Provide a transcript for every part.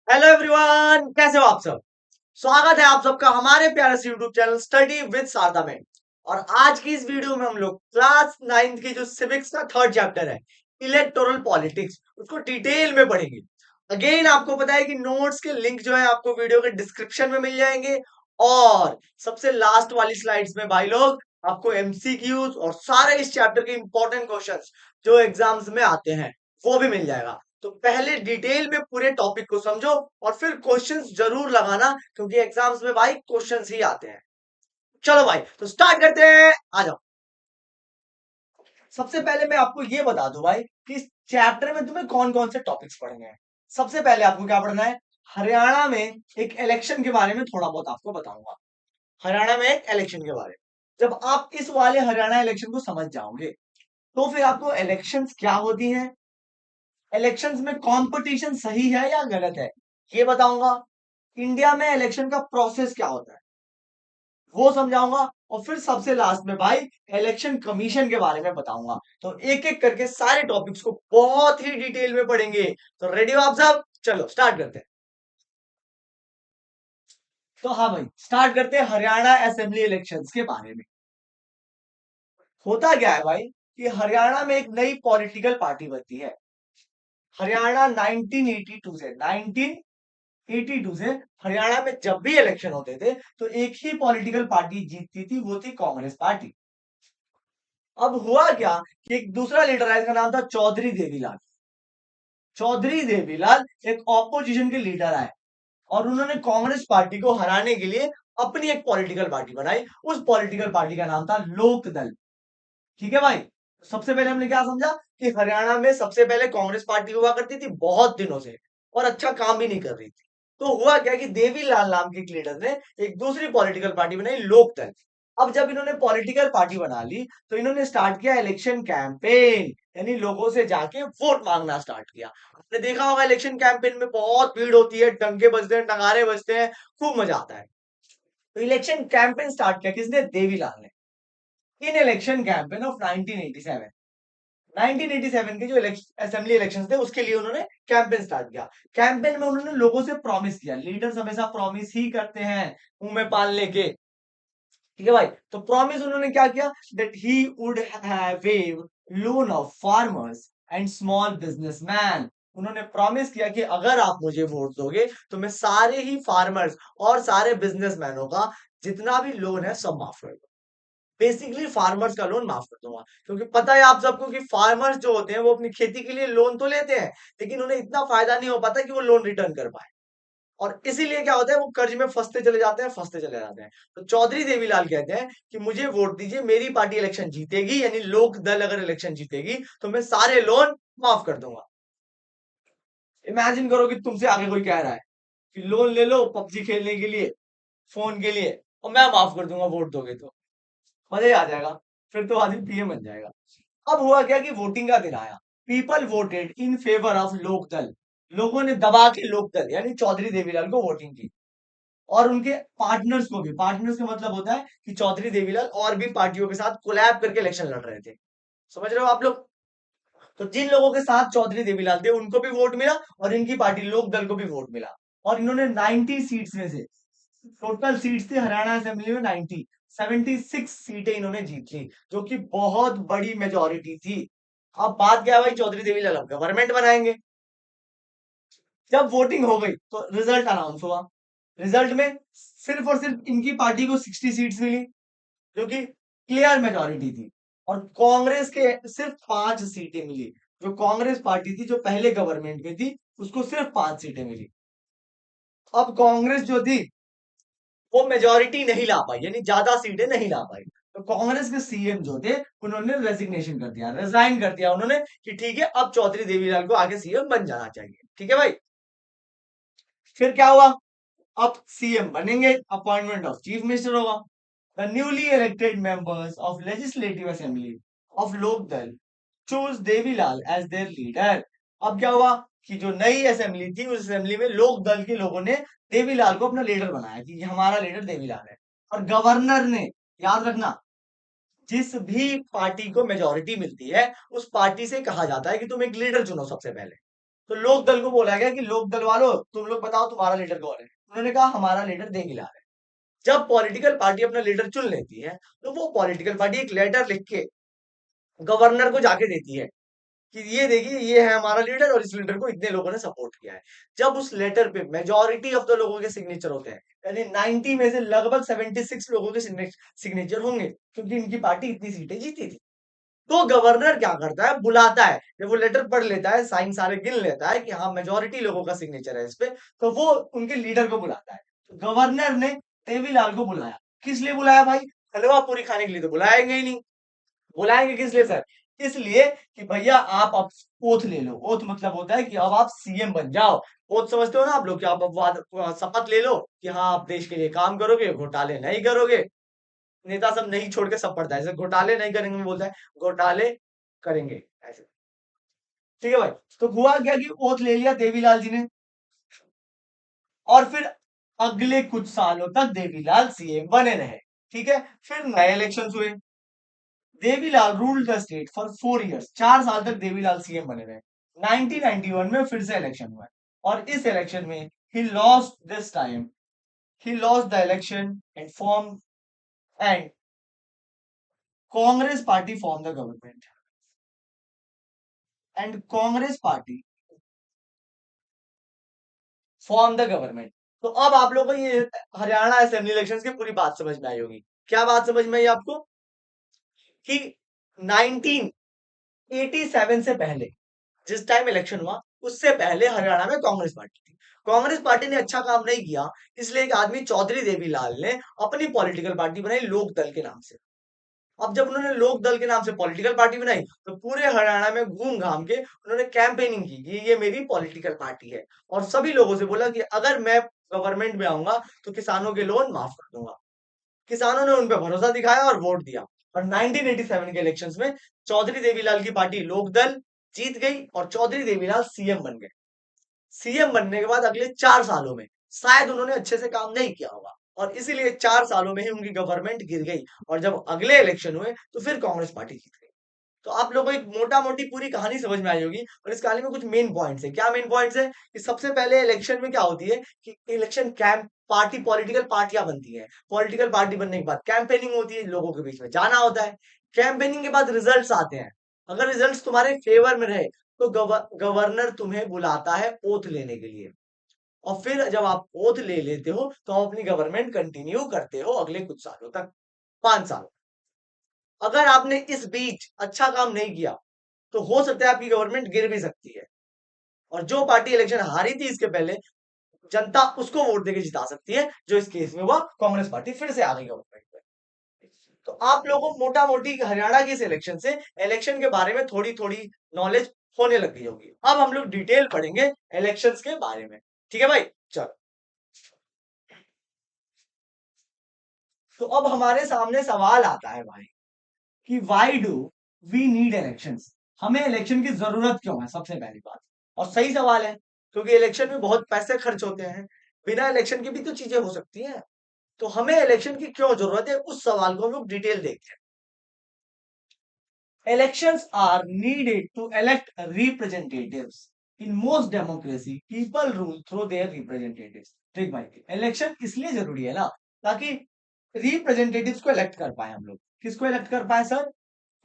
Hello everyone, कैसे हो आप सब। स्वागत है आप सबका हमारे प्यारे से YouTube channel study with Sharda में। और आज की इस वीडियो में हम लोग क्लास 9th की जो सिविक्स का थर्ड चैप्टर है, इलेक्टोरल पॉलिटिक्स, उसको डिटेल में पढ़ेंगे। अगेन आपको पता है कि नोट्स के लिंक जो है आपको वीडियो के डिस्क्रिप्शन में मिल जाएंगे। और सबसे लास्ट वाली स्लाइड्स में भाई लोग आपको एमसीक्यूज और सारे इस चैप्टर के इंपॉर्टेंट क्वेश्चंस जो एग्जाम्स में आते हैं वो भी मिल जाएगा। तो पहले डिटेल में पूरे टॉपिक को समझो और फिर क्वेश्चंस जरूर लगाना, क्योंकि एग्जाम्स में भाई क्वेश्चंस ही आते हैं। चलो भाई, तो स्टार्ट करते हैं, आ जाओ। सबसे पहले मैं आपको ये बता दूं भाई कि इस चैप्टर में तुम्हें कौन कौन से टॉपिक्स पढ़ने हैं। सबसे पहले आपको क्या पढ़ना है, हरियाणा में एक इलेक्शन के बारे में थोड़ा बहुत आपको बताऊंगा। हरियाणा में एक इलेक्शन के बारे में जब आप इस वाले हरियाणा इलेक्शन को समझ जाओगे तो फिर आपको इलेक्शंस क्या होती हैं, इलेक्शंस में कंपटीशन सही है या गलत है ये बताऊंगा। इंडिया में इलेक्शन का प्रोसेस क्या होता है वो समझाऊंगा। और फिर सबसे लास्ट में भाई इलेक्शन कमीशन के बारे में बताऊंगा। तो एक एक करके सारे टॉपिक्स को बहुत ही डिटेल में पढ़ेंगे। तो रेडी हो आप सब, चलो स्टार्ट करते हैं। तो हाँ भाई, स्टार्ट करते हैं हरियाणा असेंबली इलेक्शंस के बारे में। होता क्या है भाई कि हरियाणा में एक नई पॉलिटिकल पार्टी बनती है। हरियाणा 1982 से हरियाणा में जब भी इलेक्शन होते थे तो एक ही पॉलिटिकल पार्टी जीतती थी, वो थी कांग्रेस पार्टी। अब हुआ क्या कि एक दूसरा लीडर है, इसका नाम था चौधरी देवीलाल। चौधरी देवीलाल एक ऑपोजिशन के लीडर आए और उन्होंने कांग्रेस पार्टी को हराने के लिए अपनी एक पॉलिटिकल पार्टी बनाई। उस पॉलिटिकल पार्टी का नाम था लोक दल। ठीक है भाई, सबसे पहले हमने क्या समझा कि हरियाणा में सबसे पहले कांग्रेस पार्टी हुआ करती थी बहुत दिनों से और अच्छा काम भी नहीं कर रही थी। तो हुआ क्या कि देवीलाल नाम के एक लीडर ने एक दूसरी पॉलिटिकल पार्टी बनाई, लोकदल। अब जब इन्होंने पॉलिटिकल पार्टी बना ली तो इन्होंने स्टार्ट किया इलेक्शन कैंपेन, यानी लोगों से जाके वोट मांगना स्टार्ट किया। आपने देखा होगा इलेक्शन कैंपेन में बहुत भीड़ होती है, डंके बजते हैं, नगाड़े बजते हैं, खूब मजा आता है। तो इलेक्शन कैंपेन स्टार्ट किया किसने, देवीलाल ने। इन इलेक्शन कैंपेन ऑफ 1987, 1987 के जो असेंबली इलेक्शन थे उसके लिए उन्होंने कैंपेन स्टार्ट किया। कैंपेन में उन्होंने लोगों से प्रॉमिस किया, लीडर्स हमेशा प्रॉमिस ही करते हैं मुंह में पान लेके। ठीक है भाई, तो प्रॉमिस उन्होंने क्या किया, that he would wave loan of farmers and small businessman. उन्होंने प्रॉमिस किया कि अगर आप मुझे वोट दोगे तो मैं सारे ही फार्मर्स और सारे बिजनेसमैनों का जितना भी लोन है सब माफ कर दूंगा। बेसिकली फार्मर्स का लोन माफ कर दूंगा, क्योंकि पता है आप सबको कि फार्मर्स जो होते हैं वो अपनी खेती के लिए लोन तो लेते हैं, लेकिन उन्हें इतना फायदा नहीं हो पाता कि वो लोन रिटर्न कर पाए। और इसीलिए क्या होता है, वो कर्ज में फंसते चले जाते हैं, फंसते चले जाते हैं। तो चौधरी देवीलाल कहते हैं कि मुझे वोट दीजिए, मेरी पार्टी इलेक्शन जीतेगी, यानी लोक दल अगर इलेक्शन जीतेगी तो मैं सारे लोन माफ कर दूंगा। इमेजिन करो कि तुमसे आगे कोई कह रहा है कि लोन ले लो पबजी खेलने के लिए, फोन के लिए, और मैं माफ कर दूंगा वोट दोगे तो। मजा ही आ जाएगा, फिर तो आदमी पीएम बन जाएगा। अब हुआ क्या कि वोटिंग का दिन आया। People voted in favour of Lokdal. लोगों ने दबा के लोकदल यानी चौधरी देवीलाल को वोटिंग की। और उनके पार्टनर्स को भी, पार्टनर्स का मतलब होता है कि चौधरी देवीलाल और भी पार्टियों के साथ कोलैब करके इलेक्शन लड़ रहे थे। समझ रहे हो आप लोग। तो जिन लोगों के साथ चौधरी देवीलाल थे उनको भी वोट मिला और इनकी पार्टी लोकदल को भी वोट मिला। और इन्होंने 90 सीट्स में से, टोटल सीट्स थी हरियाणा असेंबली में 90, 76 सीटें इन्होंने जीत ली, जो कि बहुत बड़ी मेजोरिटी थी। अब बात क्या है भाई, चौधरी देवीलाल अब गवर्नमेंट बनाएंगे। जब वोटिंग हो गई तो रिजल्ट अनाउंस हुआ। रिजल्ट में सिर्फ और सिर्फ इनकी पार्टी को 60 सीट्स मिली, जो कि क्लियर मेजोरिटी थी। और कांग्रेस के सिर्फ 5 सीटें मिली। जो कांग्रेस पार्टी थी जो पहले गवर्नमेंट में थी उसको सिर्फ 5 सीटें मिली। अब कांग्रेस जो थी वो मेजोरिटी नहीं ला पाई, यानी ज्यादा सीटें नहीं ला पाई। तो कांग्रेस के सीएम जो थे उन्होंने रेजिग्नेशन कर दिया, रिजाइन कर दिया उन्होंने कि ठीक है अब चौधरी देवीलाल को आगे सीएम बन जाना चाहिए। ठीक है भाई, फिर क्या हुआ, अब सीएम बनेंगे, अपॉइंटमेंट ऑफ चीफ मिनिस्टर होगा। The newly elected members of legislative assembly of Lokdal choose Devilal as their leader. अब क्या हुआ कि जो नई असेंबली थी उस असेंबली में लोक दल के लोगों ने देवीलाल को अपना लीडर बनाया कि ये हमारा लीडर देवीलाल है। और गवर्नर ने, याद रखना, जिस भी पार्टी को मेजोरिटी मिलती है उस पार्टी से कहा जाता है कि तुम एक लीडर चुनो सबसे पहले। तो लोक दल को बोला गया कि लोक दल वालों तुम लोग बताओ तुम्हारा लीडर कौन है। उन्होंने कहा हमारा लीडर देवीलाल है। जब पॉलिटिकल पार्टी अपना लीडर चुन लेती है तो वो पॉलिटिकल पार्टी एक लेटर लिख के गवर्नर को जाके देती है कि ये देखिए ये है हमारा लीडर और इस लीडर को इतने लोगों ने सपोर्ट किया है। जब उस लेटर पे मेजॉरिटी ऑफ द लोगों के सिग्नेचर होते हैं, यानी 90 में से लगभग 76 लोगों के सिग्नेचर होंगे क्योंकि इनकी पार्टी इतनी सीटें जीती थी, तो गवर्नर क्या करता है, बुलाता है। जब वो लेटर पढ़ लेता है, साइन सारे गिन लेता है कि हाँ मेजोरिटी लोगों का सिग्नेचर है इस पे, तो वो उनके लीडर को बुलाता है। तो गवर्नर ने देवीलाल को बुलाया। किस लिए बुलाया भाई? हलवा पूरी खाने के लिए तो बुलाएंगे ही नहीं। बुलाएंगे किस लिए सर? इसलिए कि भैया आप अब ओथ ले लो। ओथ मतलब होता है कि अब आप सीएम बन जाओ। ओथ समझते हो ना आप लोग, कि आप अब शपथ ले लो कि हाँ आप देश के लिए काम करोगे, घोटाले नहीं करोगे। नेता सब नहीं छोड़ के सब पढ़ता है, जैसे घोटाले नहीं करेंगे में बोलता है घोटाले करेंगे ऐसे। ठीक है भाई। तो हुआ क्या कि ओथ ले लिया देवीलाल जी ने, और फिर अगले कुछ सालों तक देवीलाल सीएम बने रहे। ठीक है। फिर नए इलेक्शन हुए। Devilal ruled the state for 4 years. 4 साल तक देवीलाल सीएम बने रहे। 1991 में फिर से इलेक्शन हुआ, और इस इलेक्शन में he lost this time, he lost the election and form, and Congress party form the government, and Congress party form the government. तो अब आप लोगों को ये हरियाणा असेंबली इलेक्शंस की पूरी बात समझ में आई होगी। क्या बात समझ में आई आपको? कि 1987 से पहले जिस टाइम इलेक्शन हुआ, उससे पहले हरियाणा में कांग्रेस पार्टी थी। कांग्रेस पार्टी ने अच्छा काम नहीं किया, इसलिए एक आदमी चौधरी देवीलाल ने अपनी पॉलिटिकल पार्टी बनाई लोक दल के नाम से। अब जब उन्होंने लोक दल के नाम से पॉलिटिकल पार्टी बनाई, तो पूरे हरियाणा में घूम घाम के उन्होंने कैंपेनिंग की कि ये मेरी पॉलिटिकल पार्टी है, और सभी लोगों से बोला कि अगर मैं गवर्नमेंट में आऊंगा तो किसानों के लोन माफ कर दूंगा। किसानों ने उन पर भरोसा दिखाया और वोट दिया, और 1987 के इलेक्शंस में चौधरी देवीलाल की पार्टी लोकदल जीत गई और चौधरी देवीलाल सीएम बन गए। सीएम बनने के बाद अगले 4 सालों में शायद उन्होंने अच्छे से काम नहीं किया होगा, और इसीलिए 4 सालों में ही उनकी गवर्नमेंट गिर गई, और जब अगले इलेक्शन हुए तो फिर कांग्रेस पार्टी जीत गई। तो आप लोगों को एक मोटा मोटी पूरी कहानी समझ में आई होगी, और इस कहानी में कुछ मेन पॉइंट्स है। क्या मेन पॉइंट्स है? कि सबसे पहले इलेक्शन में क्या होती है कि इलेक्शन कैंप पार्टी, पॉलिटिकल पार्टियां बनती हैं। पॉलिटिकल पार्टी बनने के बाद कैंपेनिंग होती है, लोगों के बीच में जाना होता है। कैंपेनिंग के बाद रिजल्ट्स आते हैं। अगर रिजल्ट्स तुम्हारे फेवर में रहे तो गवर्नर तुम्हें बुलाता है ओथ लेने के लिए, और फिर जब आप ओथ ले लेते हो तो आप अपनी गवर्नमेंट कंटिन्यू करते हो अगले कुछ सालों तक, 5 साल। अगर आपने इस बीच अच्छा काम नहीं किया तो हो सकता है आपकी गवर्नमेंट गिर भी सकती है, और जो पार्टी इलेक्शन हारी थी इसके पहले, जनता उसको वोट देके जिता सकती है, जो इस केस में हुआ, कांग्रेस पार्टी फिर से आ गई गवर्नमेंट में। तो आप लोगों को मोटा मोटी हरियाणा के इस इलेक्शन से, इलेक्शन के बारे में थोड़ी थोड़ी नॉलेज होने लग गई होगी। अब हम लोग डिटेल पढ़ेंगे इलेक्शंस के बारे में। ठीक है भाई, चलो। तो अब हमारे सामने सवाल आता है भाई कि why do we need elections. हमें इलेक्शन की जरूरत क्यों है, सबसे पहली बात। और सही सवाल है, क्योंकि इलेक्शन में बहुत पैसे खर्च होते हैं। बिना इलेक्शन के भी तो चीजें हो सकती हैं। तो हमें इलेक्शन की क्यों जरूरत है, उस सवाल को हम लोग डिटेल देखते हैं। Elections are needed to elect representatives. In most democracy people rule through their representatives. ठीक भाई, इलेक्शन इसलिए जरूरी है ना, ताकि रिप्रेजेंटेटिव्स को इलेक्ट कर पाए हम लोग। किसको इलेक्ट कर पाए सर?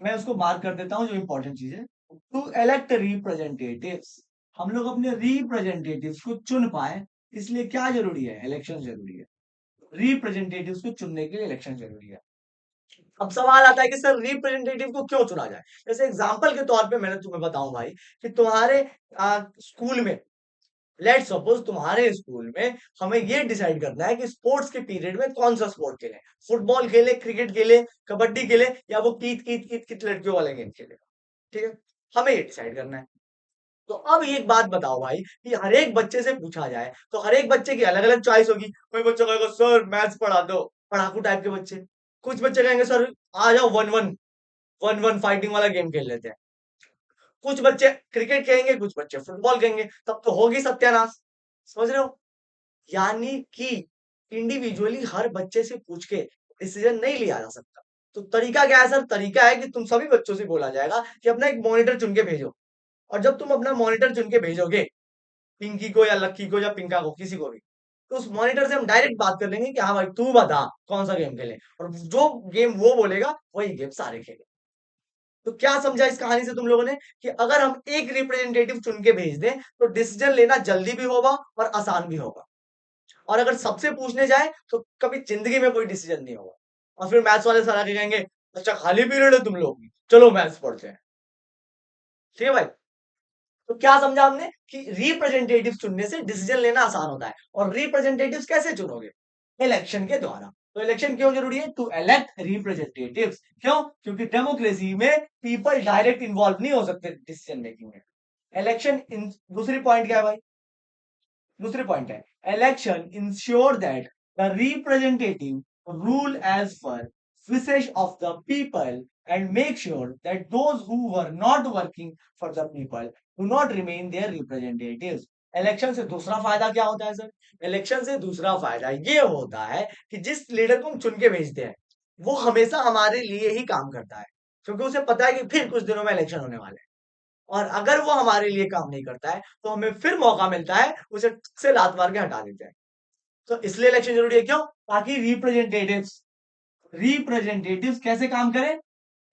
मैं उसको मार्क कर देता हूं, जो इंपॉर्टेंट चीज है। टू इलेक्ट रिप्रेजेंटेटिव्स, हम लोग अपने रिप्रेजेंटेटिव्स को चुन पाए, इसलिए क्या जरूरी है? इलेक्शन जरूरी है। रिप्रेजेंटेटिव्स को चुनने के लिए इलेक्शन जरूरी है। अब सवाल आता है कि सर रिप्रेजेंटेटिव को क्यों चुना जाए। जैसे एग्जांपल के तौर पे मैंने तुम्हें बताऊं भाई, कि तुम्हारे स्कूल में, लेट सपोज तुम्हारे स्कूल में हमें ये डिसाइड करना है कि स्पोर्ट्स के पीरियड में कौन सा स्पोर्ट खेलें। फुटबॉल खेले, क्रिकेट खेले, कबड्डी खेले, या वो कीत कीत कीत कीत लड़कियों वाले गेम खेले। ठीक है, हमें ये डिसाइड करना है। तो अब एक बात बताओ भाई, कि हर एक बच्चे से पूछा जाए तो हर एक बच्चे की अलग अलग चॉइस होगी। कोई बच्चा कहेगा सर मैथ्स पढ़ा दो, पढ़ाकू टाइप के बच्चे। कुछ बच्चे कहेंगे सर आ जाओ one one, one one fighting वाला गेम खेल लेते हैं। कुछ बच्चे क्रिकेट कहेंगे, कुछ बच्चे फुटबॉल कहेंगे, तब तो होगी सत्यानाश। समझ रहे हो? यानी कि इंडिविजुअली हर बच्चे से पूछ के डिसीजन नहीं लिया जा सकता। तो तरीका क्या है सर? तरीका है कि तुम सभी बच्चों से बोला जाएगा कि अपना एक मॉनिटर चुन के भेजो, और जब तुम अपना मॉनिटर चुन के भेजोगे पिंकी को या लक्की को या पिंका को, किसी को भी, तो उस मॉनिटर से हम डायरेक्ट बात कर लेंगे कि हाँ भाई तू बता कौन सा गेम खेलें, और जो गेम वो बोलेगा वही गेम सारे खेलें। तो क्या समझा इस कहानी से तुम लोगों ने कि अगर हम एक रिप्रेजेंटेटिव चुन के भेज दें तो डिसीजन लेना जल्दी भी होगा और आसान भी होगा, और अगर सबसे पूछने जाए तो कभी जिंदगी में कोई डिसीजन नहीं होगा। और फिर मैथ्स वाले सर आके कहेंगे अच्छा खाली पीरियड है तुम लोग की, चलो मैथ्स पढ़ते हैं। ठीक है भाई। तो क्या समझा हमने कि रिप्रेजेंटेटिव चुनने से डिसीजन लेना आसान होता है। और रिप्रेजेंटेटिव्स कैसे चुनोगे? इलेक्शन के द्वारा। तो इलेक्शन क्यों जरूरी है? To elect representatives. क्यों? क्योंकि डेमोक्रेसी में पीपल डायरेक्ट इन्वॉल्व नहीं हो सकते डिसीजन मेकिंग में। इलेक्शन इन दूसरी पॉइंट क्या है भाई? दूसरी पॉइंट है election ensure that the representative rule as per wishes of the people and make sure that those who were not working for the people do not remain their representatives. Election से दूसरा फायदा क्या होता है sir? Election से दूसरा फायदा ये होता है कि जिस लीडर को हम चुन के भेजते हैं वो हमेशा हमारे लिए ही काम करता है, क्योंकि उसे पता है कि फिर कुछ दिनों में इलेक्शन होने वाले हैं। और अगर वो हमारे लिए काम नहीं करता है तो हमें फिर मौका मिलता है उसे से लात मार के हटा देते हैं। तो इसलिए इलेक्शन जरूरी है। क्यों? ताकि रिप्रेजेंटेटिव्स कैसे काम करें?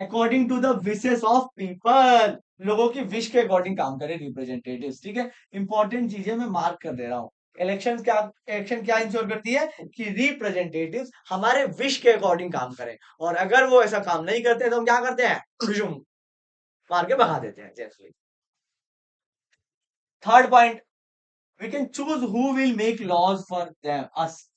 According to the wishes of people, लोगों की विश के अकॉर्डिंग काम करें रिप्रेजेंटेटिव्स। ठीक है, इंपॉर्टेंट चीजें मैं मार्क कर दे रहा हूं। इलेक्शन क्या इंश्योर करती है कि रिप्रेजेंटेटिव्स हमारे विश के अकॉर्डिंग काम करें, और अगर वो ऐसा काम नहीं करते तो हम क्या करते हैं? मार के भगा देते हैं जैसे। Third point, we can choose who will make laws for them us.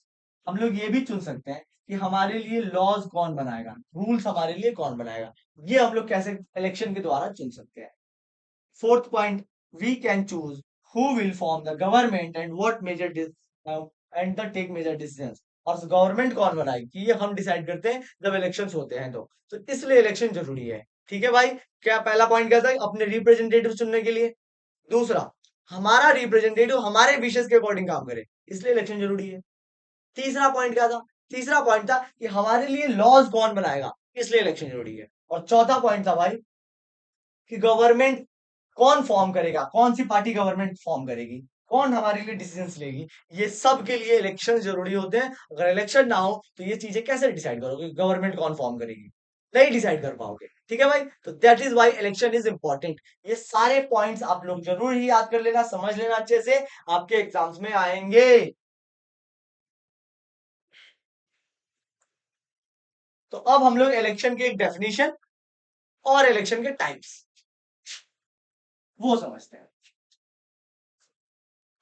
हम लोग ये भी चुन सकते हैं कि हमारे लिए लॉज कौन बनाएगा, रूल्स हमारे लिए कौन बनाएगा। ये हम लोग कैसे इलेक्शन के द्वारा चुन सकते हैं। Fourth point, we can choose who will form the government and what major and the take major decisions. और गवर्नमेंट कौन बनाएगी ये हम डिसाइड करते हैं जब इलेक्शंस होते हैं। तो इसलिए इलेक्शन जरूरी है। ठीक है भाई। क्या पहला पॉइंट क्या था? अपने रिप्रेजेंटेटिव चुनने के लिए। दूसरा, हमारा रिप्रेजेंटेटिव हमारे विशेष के अकॉर्डिंग काम करे, इसलिए इलेक्शन जरूरी है। तीसरा पॉइंट क्या था? तीसरा पॉइंट था कि हमारे लिए लॉज कौन बनाएगा, इसलिए इलेक्शन जरूरी है। और चौथा पॉइंट था भाई कि गवर्नमेंट कौन फॉर्म करेगा, कौन सी पार्टी गवर्नमेंट फॉर्म करेगी, कौन हमारे लिए डिसीजंस लेगी, ये सब के लिए इलेक्शन जरूरी होते हैं। अगर इलेक्शन ना हो तो ये चीजें कैसे डिसाइड करोगे गवर्नमेंट कौन फॉर्म करेगी? नहीं डिसाइड कर पाओगे। ठीक है भाई। तो that is why election is important. ये सारे पॉइंट्स आप लोग जरूर ही याद कर लेना, समझ लेना अच्छे से, आपके एग्जाम्स में आएंगे। तो अब हम लोग इलेक्शन की एक डेफिनेशन और इलेक्शन के टाइप्स वो समझते हैं।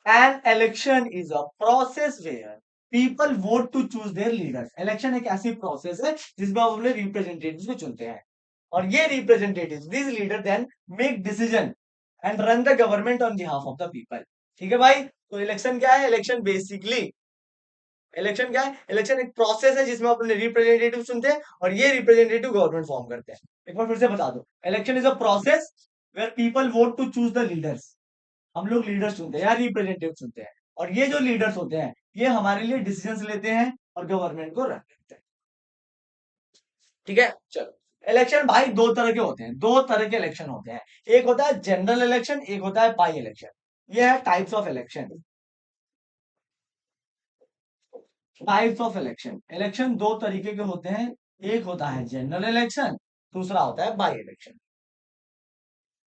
An election is a process where people vote to choose their leaders. Election एक ऐसी प्रोसेस है जिसमें हम अपने रिप्रेजेंटेटिव्स को चुनते हैं, और ये representatives this leader then make decision and run the government on behalf of the people. ठीक है भाई। तो इलेक्शन क्या है? इलेक्शन क्या है? इलेक्शन एक प्रोसेस है जिसमें अपने रिप्रेजेंटेटिव चुनते हैं और ये रिप्रेजेंटेटिव गवर्नमेंट फॉर्म करते हैं। एक बार फिर से बता दो, election is a process where people vote to choose the leaders. हम लोग लीडर्स चुनते हैं या रिप्रेजेंटेटिव चुनते हैं, और ये जो लीडर्स होते हैं ये हमारे लिए डिसीजंस लेते हैं और गवर्नमेंट को रन करते हैं। ठीक है, चलो। इलेक्शन भाई दो तरह के होते हैं, दो तरह के इलेक्शन होते हैं। एक होता है जनरल इलेक्शन, एक होता है बाई इलेक्शन। ये है types of election. Types of election, election दो तरीके के होते हैं। एक होता है जनरल इलेक्शन, दूसरा होता है by election.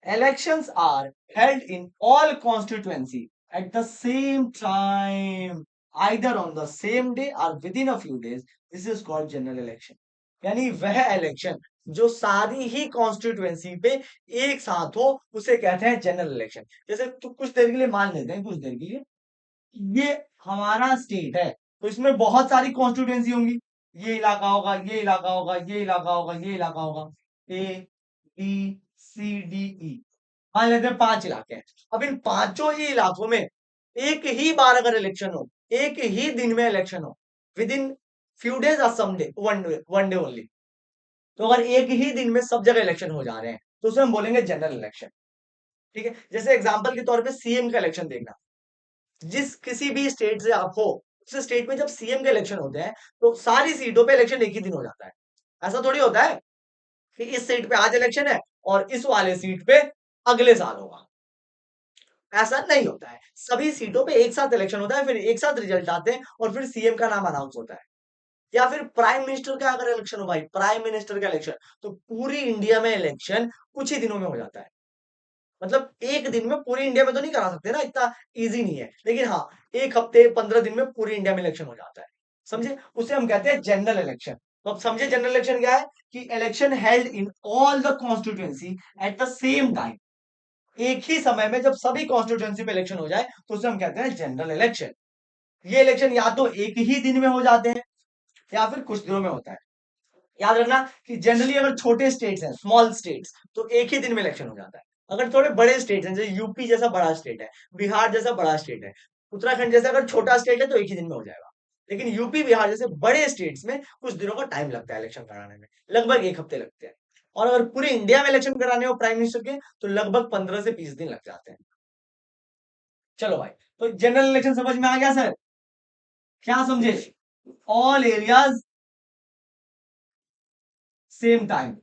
Elections are held in all constituency at the same time, either on the same day or within a few days. This is called general election. यानी वह इलेक्शन जो सारी ही कॉन्स्टिट्यूएंसी पे एक साथ हो उसे कहते हैं जनरल इलेक्शन। जैसे तो कुछ देर के लिए मान लेते हैं, कुछ देर के लिए ये हमारा स्टेट है तो इसमें बहुत सारी कॉन्स्टिट्यूएंसी होंगी। ये इलाका होगा, ये इलाका होगा, ये इलाका होगा, ये इलाका होगा, A B C D E. मान लेते हैं 5 इलाके हैं। अब इन पांचों ही इलाकों में एक ही बार अगर इलेक्शन हो, एक ही दिन में इलेक्शन हो, विद इन फ्यू डेज और some day, one day only, तो अगर एक ही दिन में सब जगह इलेक्शन हो जा रहे हैं तो उसे हम बोलेंगे जनरल इलेक्शन। ठीक है, जैसे एग्जांपल के तौर पे सीएम का इलेक्शन देखना। जिस किसी भी स्टेट से आप हो, उस स्टेट में जब सीएम के इलेक्शन होते हैं तो सारी सीटों पे इलेक्शन एक ही दिन हो जाता है। ऐसा थोड़ी होता है कि इस सीट पे आज इलेक्शन है और इस वाले सीट पे अगले साल होगा। ऐसा नहीं होता है, सभी सीटों पे एक साथ इलेक्शन होता है, फिर एक साथ रिजल्ट आते हैं और फिर सीएम का नाम अनाउंस होता है। या फिर प्राइम मिनिस्टर का अगर इलेक्शन हो भाई, प्राइम मिनिस्टर का इलेक्शन, तो पूरी इंडिया में इलेक्शन कुछ ही दिनों में हो जाता है। मतलब एक दिन में पूरी इंडिया में तो नहीं करा सकते ना, इतना इजी नहीं है, लेकिन हाँ, एक हफ्ते 15 दिन में पूरी इंडिया में इलेक्शन हो जाता है। समझे, उसे हम कहते हैं जनरल इलेक्शन। तो अब समझे जनरल इलेक्शन क्या है, कि election held in all the constituency eight the same time. एक ही समय में जब सभी कॉन्स्टिट्यूएंसी पे इलेक्शन हो जाए तो उसे हम कहते हैं जनरल इलेक्शन। ये इलेक्शन या तो एक ही दिन में हो जाते हैं या फिर कुछ दिनों में होता है। याद रखना कि जनरली अगर छोटे स्टेट्स हैं, स्मॉल स्टेट्स, तो एक ही दिन में इलेक्शन हो जाता है। अगर थोड़े बड़े स्टेट्स हैं, जैसे यूपी जैसा बड़ा स्टेट है, बिहार जैसा बड़ा स्टेट है, उत्तराखंड जैसा अगर छोटा स्टेट है, तो एक ही दिन में हो जाएगा। लेकिन यूपी बिहार जैसे बड़े स्टेट्स में कुछ दिनों का टाइम लगता है इलेक्शन कराने में, लगभग एक हफ्ते लगते हैं। और अगर पूरे इंडिया में इलेक्शन कराने हो प्राइम मिनिस्टर के, तो लगभग 15 से 20 दिन लग जाते हैं। चलो भाई, तो जनरल इलेक्शन समझ में आ गया सर? क्या समझे? ऑल एरियाज सेम टाइम,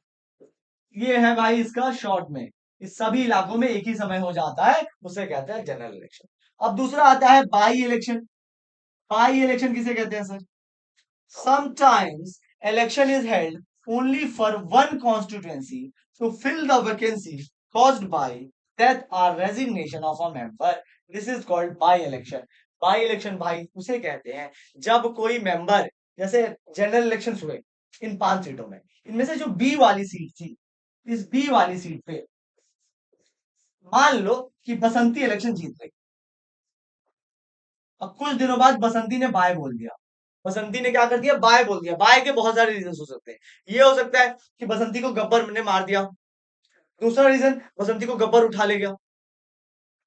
ये है भाई इसका शॉर्ट में। इस सभी इलाकों में एक ही समय हो जाता है, उसे कहते हैं जनरल इलेक्शन। अब दूसरा आता है बाई इलेक्शन। बाई इलेक्शन किसे कहते हैं sir? Sometimes election is held only for one constituency to fill the vacancy caused by death or resignation of a member. This is called by election. By election भाई उसे कहते हैं जब कोई member, जैसे जनरल इलेक्शन हुए इन 5 सीटों में, इनमें से जो बी वाली सीट थी, इस बी वाली सीट पे मान लो कि बसंती इलेक्शन जीत गई। अब कुछ दिनों बाद बसंती ने बाय बोल दिया। बसंती ने क्या कर दिया? बाय बोल दिया। बाय के बहुत सारे रीजन हो सकते हैं। ये हो सकता है कि बसंती को गब्बर ने मार दिया। दूसरा रीजन, बसंती को गब्बर उठा ले गया।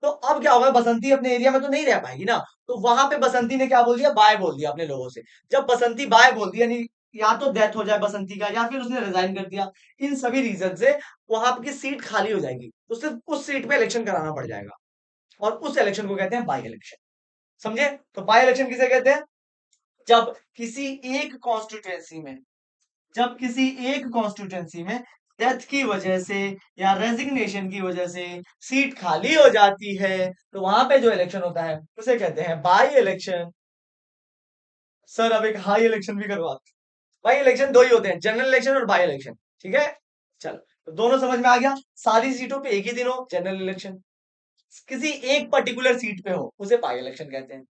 तो अब क्या होगा, बसंती अपने एरिया में तो नहीं रह पाएगी ना, तो वहां पे बसंती ने क्या बोल दिया? बाय बोल दिया अपने लोगों से। जब बसंती बाय बोल दिया, यानी या तो डेथ हो जाए बसंती का, या फिर उसने रिजाइन कर दिया, इन सभी रीजन से वहां की सीट खाली हो जाएगी, तो सिर्फ उस सीट पे इलेक्शन कराना पड़ जाएगा, और उस इलेक्शन को कहते हैं बाई इलेक्शन। समझे? तो बाई इलेक्शन किसे कहते हैं? जब किसी एक कॉन्स्टिट्यूएंसी में, जब किसी एक कॉन्स्टिट्यूएंसी में डेथ की वजह से या रेजिग्नेशन की वजह से सीट खाली हो जाती है, तो वहां पे जो इलेक्शन होता है उसे कहते हैं बाई इलेक्शन। सर अब एक हाई इलेक्शन भी करवा। बाई इलेक्शन दो ही होते हैं, जनरल इलेक्शन और बाई इलेक्शन। ठीक है, चलो, तो दोनों समझ में आ गया। सारी सीटों पे एक ही दिन हो, जनरल इलेक्शन। किसी एक पर्टिकुलर सीट पे हो, उसे बाई इलेक्शन कहते हैं।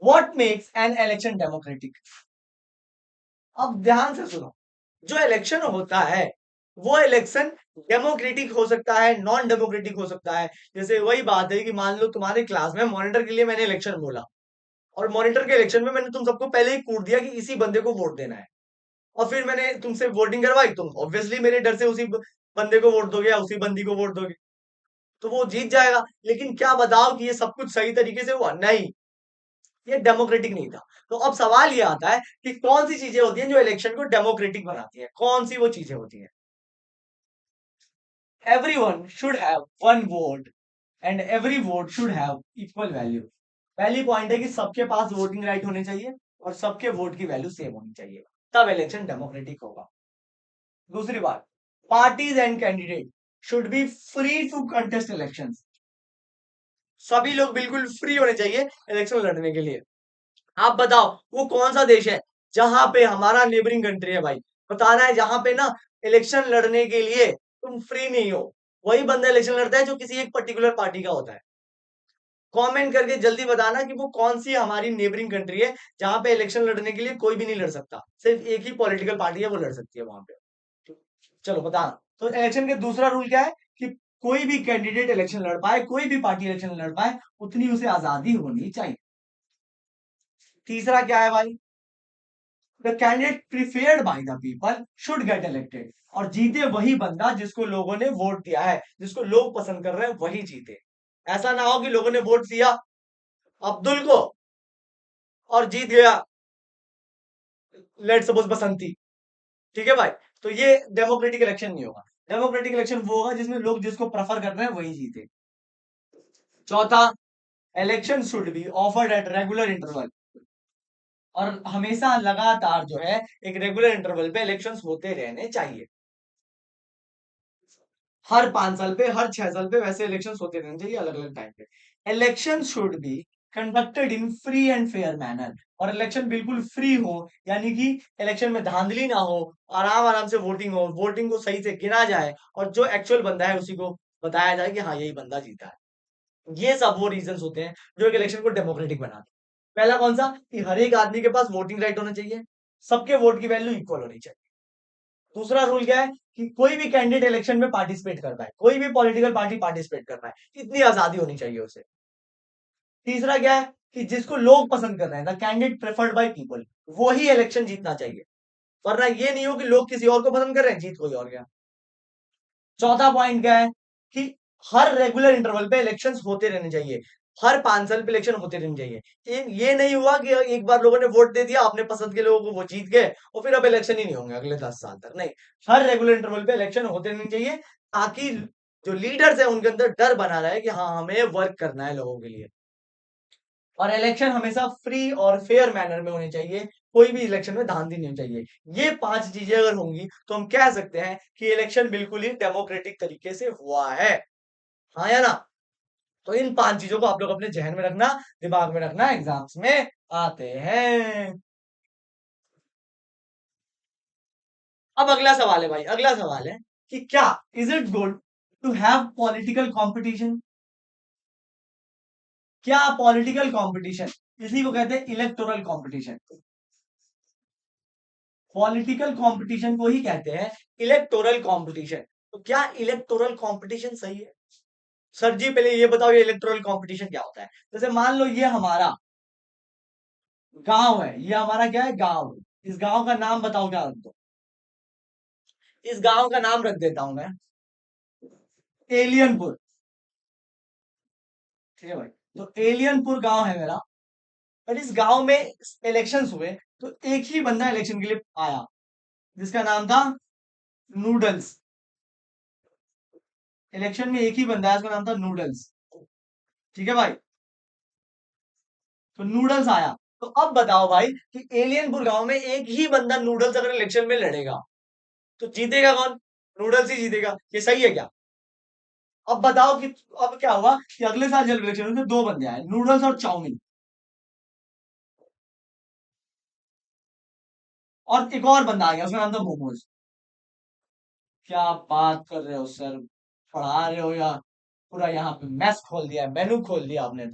What makes an election democratic? अब ध्यान से सुनो, जो इलेक्शन होता है वो इलेक्शन डेमोक्रेटिक हो सकता है, नॉन डेमोक्रेटिक हो सकता है। जैसे वही बात है कि मान लो तुम्हारे क्लास में मॉनिटर के लिए मैंने इलेक्शन बोला, और मॉनिटर के इलेक्शन में मैंने तुम सबको पहले ही कूट दिया कि इसी बंदे को वोट देना है, और फिर मैंने तुमसे वोटिंग करवाई, तुम ऑब्वियसली मेरे डर से उसी बंदे को वोट दोगे या उसी बंदी को वोट दोगे, तो वो जीत जाएगा। लेकिन क्या बताओ कि ये सब कुछ सही तरीके से हुआ? नहीं, ये डेमोक्रेटिक नहीं था। तो अब सवाल ये आता है कि कौन सी चीजें होती हैं जो इलेक्शन को डेमोक्रेटिक बनाती है? कौन सी वो चीजें होती हैं? Everyone should have one vote and every vote should have equal value. पहली पॉइंट है कि सबके पास वोटिंग राइट होने चाहिए और सबके वोट की वैल्यू सेम होनी चाहिए, तब इलेक्शन डेमोक्रेटिक होगा। दूसरी बात, parties and candidate should be free to contest elections. सभी लोग बिल्कुल फ्री होने चाहिए इलेक्शन लड़ने के लिए। आप बताओ वो कौन सा देश है जहां पे, हमारा नेबरिंग कंट्री है भाई, बताना है जहां पे ना इलेक्शन लड़ने के लिए तुम फ्री नहीं हो। वही बंदा इलेक्शन लड़ता है जो किसी एक पर्टिकुलर पार्टी का होता है। कमेंट करके जल्दी बताना कि वो कौन सी हमारी नेबरिंग कंट्री है जहां पे इलेक्शन लड़ने के लिए कोई भी नहीं लड़ सकता, सिर्फ एक ही पॉलिटिकल पार्टी है वो लड़ सकती है वहां पे। चलो बताना। तो इलेक्शन के दूसरा रूल क्या है, कि कोई भी कैंडिडेट इलेक्शन लड़ पाए, कोई भी पार्टी इलेक्शन लड़ पाए, उतनी उसे आजादी होनी चाहिए। तीसरा क्या है भाई, the candidate preferred by the people should get elected. और जीते वही बंदा जिसको लोगों ने वोट दिया है, जिसको लोग पसंद कर रहे हैं वही जीते। ऐसा ना हो कि लोगों ने वोट दिया अब्दुल को और जीत गया लेट सपोज बसंती। ठीक है भाई, तो ये डेमोक्रेटिक इलेक्शन नहीं होगा। डेमोक्रेटिक इलेक्शन वो होगा जिसमें लोग जिसको प्रेफर कर रहे हैं वही जीते। चौथा, election should be offered at regular interval. और हमेशा लगातार जो है एक रेगुलर इंटरवल पे इलेक्शंस होते रहने चाहिए। हर 5 साल पे, हर 6 साल पे वैसे इलेक्शन होते रहने चाहिए अलग अलग टाइम पे। Election should be conducted in free and fair manner, और इलेक्शन बिल्कुल फ्री हो, यानी कि इलेक्शन में धांधली ना हो, आराम आराम से वोटिंग हो, वोटिंग को सही से गिना जाए, और जो एक्चुअल बंदा है उसी को बताया जाए कि हाँ यही बंदा जीता है। ये सब वो रीजंस होते हैं जो एक इलेक्शन को डेमोक्रेटिक बनाते हैं। पहला कौन सा, कि हर एक आदमी के पास वोटिंग राइट होना चाहिए, सबके वोट की वैल्यू इक्वल होनी चाहिए। दूसरा रूल क्या है, कि कोई भी कैंडिडेट इलेक्शन में पार्टिसिपेट कर पाए, कोई भी पॉलिटिकल पार्टी पार्टिसिपेट कर पाए, इतनी आजादी होनी चाहिए उसे। तीसरा क्या है, कि जिसको लोग पसंद कर रहे हैं, the candidate preferred by people, वो ही इलेक्शन जीतना चाहिए, वरना ये नहीं हो कि लोग किसी और को पसंद कर रहे हैं, जीत कोई और गया। चौथा पॉइंट क्या है, कि हर रेगुलर इंटरवल पे इलेक्शंस होते रहने चाहिए, हर 5 साल पे इलेक्शन होते रहने चाहिए। ये नहीं हुआ कि एक बार लोगों ने वोट दे दिया अपने पसंद के लोगों को, वो जीत गए और फिर अब इलेक्शन ही नहीं होंगे अगले 10 साल तक, नहीं। हर रेगुलर इंटरवल पे इलेक्शन होते रहने चाहिए, ताकि जो लीडर्स है उनके अंदर डर बना रहे कि हाँ हमें वर्क करना है लोगों के लिए। और इलेक्शन हमेशा फ्री और फेयर मैनर में होने चाहिए, कोई भी इलेक्शन में धांधली नहीं होनी चाहिए। ये 5 चीजें अगर होंगी तो हम कह सकते हैं कि इलेक्शन बिल्कुल ही डेमोक्रेटिक तरीके से हुआ है। हाँ या ना? तो इन 5 चीजों को आप लोग अपने जहन में रखना, दिमाग में रखना, एग्जाम्स में आते हैं। अब अगला सवाल है भाई, अगला सवाल है कि क्या is it good to have political competition? क्या पॉलिटिकल कंपटीशन, इसी को कहते हैं इलेक्टोरल कंपटीशन, पॉलिटिकल कंपटीशन को ही कहते हैं इलेक्टोरल कंपटीशन। तो क्या इलेक्टोरल कंपटीशन सही है? सर जी पहले ये बताओ, ये इलेक्टोरल कंपटीशन क्या होता है? जैसे मान लो ये हमारा गांव है, ये हमारा क्या है, गांव। इस गांव का नाम बताओ क्या रख दो? इस गांव का नाम रख देता हूं मैं एलियनपुर। ठीक है भाई, तो एलियनपुर गांव है मेरा, और इस गांव में इलेक्शंस हुए, तो एक ही बंदा इलेक्शन के लिए आया, जिसका नाम था नूडल्स। इलेक्शन में एक ही बंदा है, उसका नाम था नूडल्स। ठीक है भाई, तो नूडल्स आया। तो अब बताओ भाई कि एलियनपुर गांव में एक ही बंदा नूडल्स अगर इलेक्शन में लड़ेगा, तो जीतेगा कौन? नूडल्स ही जीतेगा। ये सही है क्या? अब बताओ कि अब क्या हुआ, कि अगले साल जब इलेक्शन हुए तो दो बंदे आए, नूडल्स और चाउमीन, और एक और बंदा आ गया, उसका नाम था मोमोज। क्या बात कर रहे हो सर, पढ़ा रहे हो या पूरा यहाँ पे मैस खोल दिया, मेनू खोल दिया आपने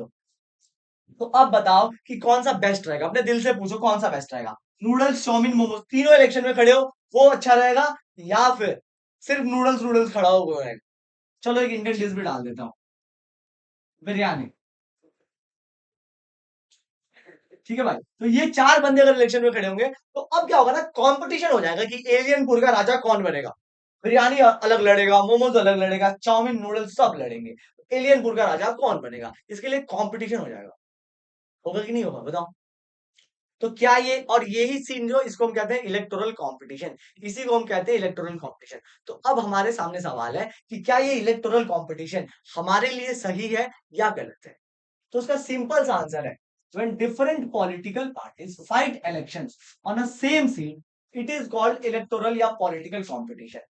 तो अब बताओ कि कौन सा बेस्ट रहेगा, अपने दिल से पूछो कौन सा बेस्ट रहेगा। नूडल्स, चाउमीन, मोमोज, तीनों इलेक्शन में खड़े हो, वो अच्छा रहेगा, या फिर सिर्फ नूडल्स नूडल्स खड़ा हो वो रहेगा? चलो एक इंडियन डिश भी डाल देता हूँ, बिरयानी। ठीक है भाई, तो ये चार बंदे अगर इलेक्शन में खड़े होंगे, तो अब क्या होगा ना, कंपटीशन हो जाएगा कि एलियनपुर का राजा कौन बनेगा। बिरयानी अलग लड़ेगा, मोमोज अलग लड़ेगा, चाउमीन नूडल्स सब लड़ेंगे, एलियनपुर का राजा कौन बनेगा, इसके लिए कंपटीशन हो जाएगा। होगा कि नहीं होगा बताओ? तो क्या ये, और यही सीन जो इसको हम कहते हैं इलेक्टोरल कंपटीशन, इसी को हम कहते हैं इलेक्टोरल कंपटीशन। तो अब हमारे सामने सवाल है कि क्या ये इलेक्टोरल कंपटीशन हमारे लिए सही है या गलत है? तो उसका सिंपल सा आंसर है, when different political parties fight elections on a same seat it is called electoral या political competition।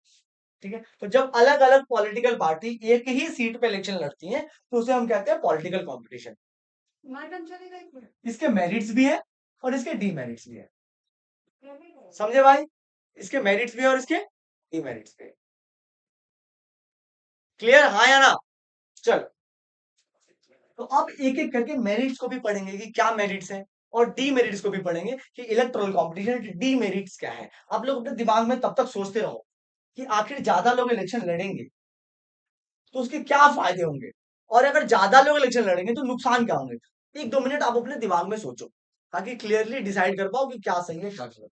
ठीक है, तो जब अलग अलग पॉलिटिकल पार्टी एक ही सीट पे इलेक्शन लड़ती हैं, तो उसे हम कहते हैं पॉलिटिकल कंपटीशन। इसके मेरिट्स भी है और इसके डीमेरिट्स भी है, समझे भाई? इसके मेरिट्स भी है और इसके डीमेरिट्स भी है। क्लियर, हाँ या ना? चल, तो अब एक एक करके मेरिट्स को भी पढ़ेंगे कि क्या मेरिट्स है, और डीमेरिट्स को भी पढ़ेंगे कि इलेक्टोरल कॉम्पिटिशन डीमेरिट्स क्या है। आप लोग अपने दिमाग में तब तक सोचते रहो कि आखिर ज्यादा लोग इलेक्शन लड़ेंगे तो उसके क्या फायदे होंगे, और अगर ज्यादा लोग इलेक्शन लड़ेंगे तो नुकसान क्या होंगे। 1-2 मिनट आप अपने दिमाग में सोचो, ताकि क्लियरली डिसाइड कर पाओ कि क्या सही है क्या गलत।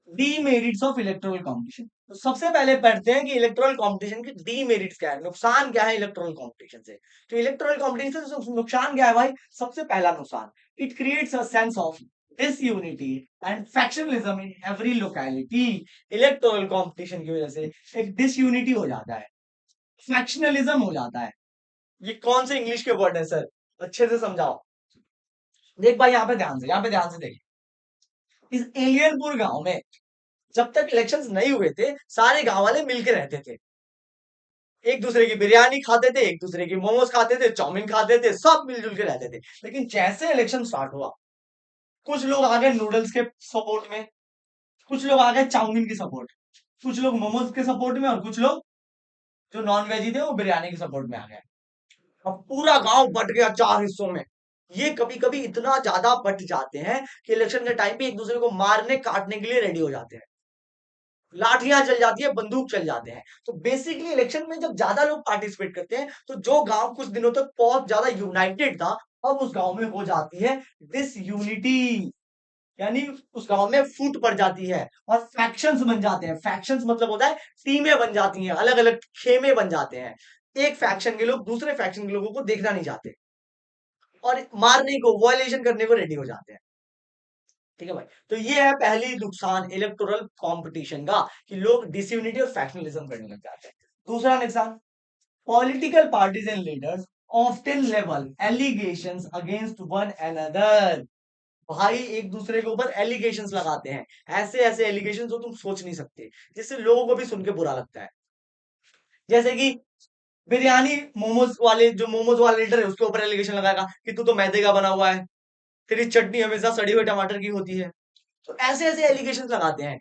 डीमेरिट्स ऑफ इलेक्टोरल कॉम्पिटिशन, तो सबसे पहले पढ़ते हैं कि इलेक्टोरल कॉम्पिटिशन के डीमेरिट्स क्या है, नुकसान क्या है इलेक्टोरल कॉम्पिटिशन से। तो इलेक्टोरल कॉम्पिटिशन से नुकसान क्या है भाई? सबसे पहला नुकसान, it creates a sense of disunity and factionalism in every locality. Electoral competition की वजह से एक डिसयूनिटी हो जाता है, फैक्शनलिज्म हो जाता है। ये कौन से इंग्लिश के वर्ड है सर, अच्छे से समझाओ। देख भाई, यहाँ पे ध्यान से, यहाँ पे ध्यान से देख। इस एलियनपुर गांव में जब तक इलेक्शंस नहीं हुए थे सारे गांव वाले मिलके रहते थे, एक दूसरे की बिरयानी खाते थे, एक दूसरे की मोमोज खाते थे, चाउमीन खाते थे, सब मिलजुल के रहते थे। लेकिन जैसे इलेक्शन स्टार्ट हुआ, कुछ लोग आ गए नूडल्स के सपोर्ट में, कुछ लोग आ गए चाउमीन की सपोर्ट, कुछ लोग मोमोज के सपोर्ट में, और कुछ लोग जो नॉन वेजी थे वो बिरयानी के सपोर्ट में आ गए। अब पूरा गांव बट गया चार हिस्सों में। ये कभी कभी इतना ज्यादा बट जाते हैं कि इलेक्शन के टाइम पे एक दूसरे को मारने काटने के लिए रेडी हो जाते हैं, लाठियां चल जाती है, बंदूक चल जाते हैं। तो बेसिकली इलेक्शन में जब ज्यादा लोग पार्टिसिपेट करते हैं तो जो गांव कुछ दिनों तक बहुत ज्यादा यूनाइटेड था, अब उस गांव में हो जाती है डिसयूनिटी, यानी उस गांव में फूट पड़ जाती है और फैक्शंस बन जाते हैं। फैक्शंस मतलब होता है टीमें बन जाती हैं, अलग अलग खेमे बन जाते हैं। एक फैक्शन के लोग दूसरे फैक्शन के लोगों को देखना नहीं चाहते और मारने को, वॉयलेशन करने को रेडी हो जाते हैं। ठीक है भाई, तो ये है पहली नुकसान इलेक्टोरल कंपटीशन का, कि लोग डिसयूनिटी और फैक्शनलिज्म करने लग जाते हैं। दूसरा नुकसान, political parties and leaders often level allegations against one another. भाई एक दूसरे के ऊपर एलिगेशंस लगाते हैं, ऐसे ऐसे एलिगेशंस जो तुम सोच नहीं सकते, जिससे लोगों को भी सुन के बुरा लगता है। जैसे कि बिरयानी मोमोज वाले, जो मोमोज वाला लीडर है उसके ऊपर एलिगेशन लगाएगा कि तू तो मैदे का बना हुआ है, तेरी चटनी हमेशा सड़ी हुए टमाटर की होती है। तो ऐसे ऐसे एलिगेशन लगाते हैं।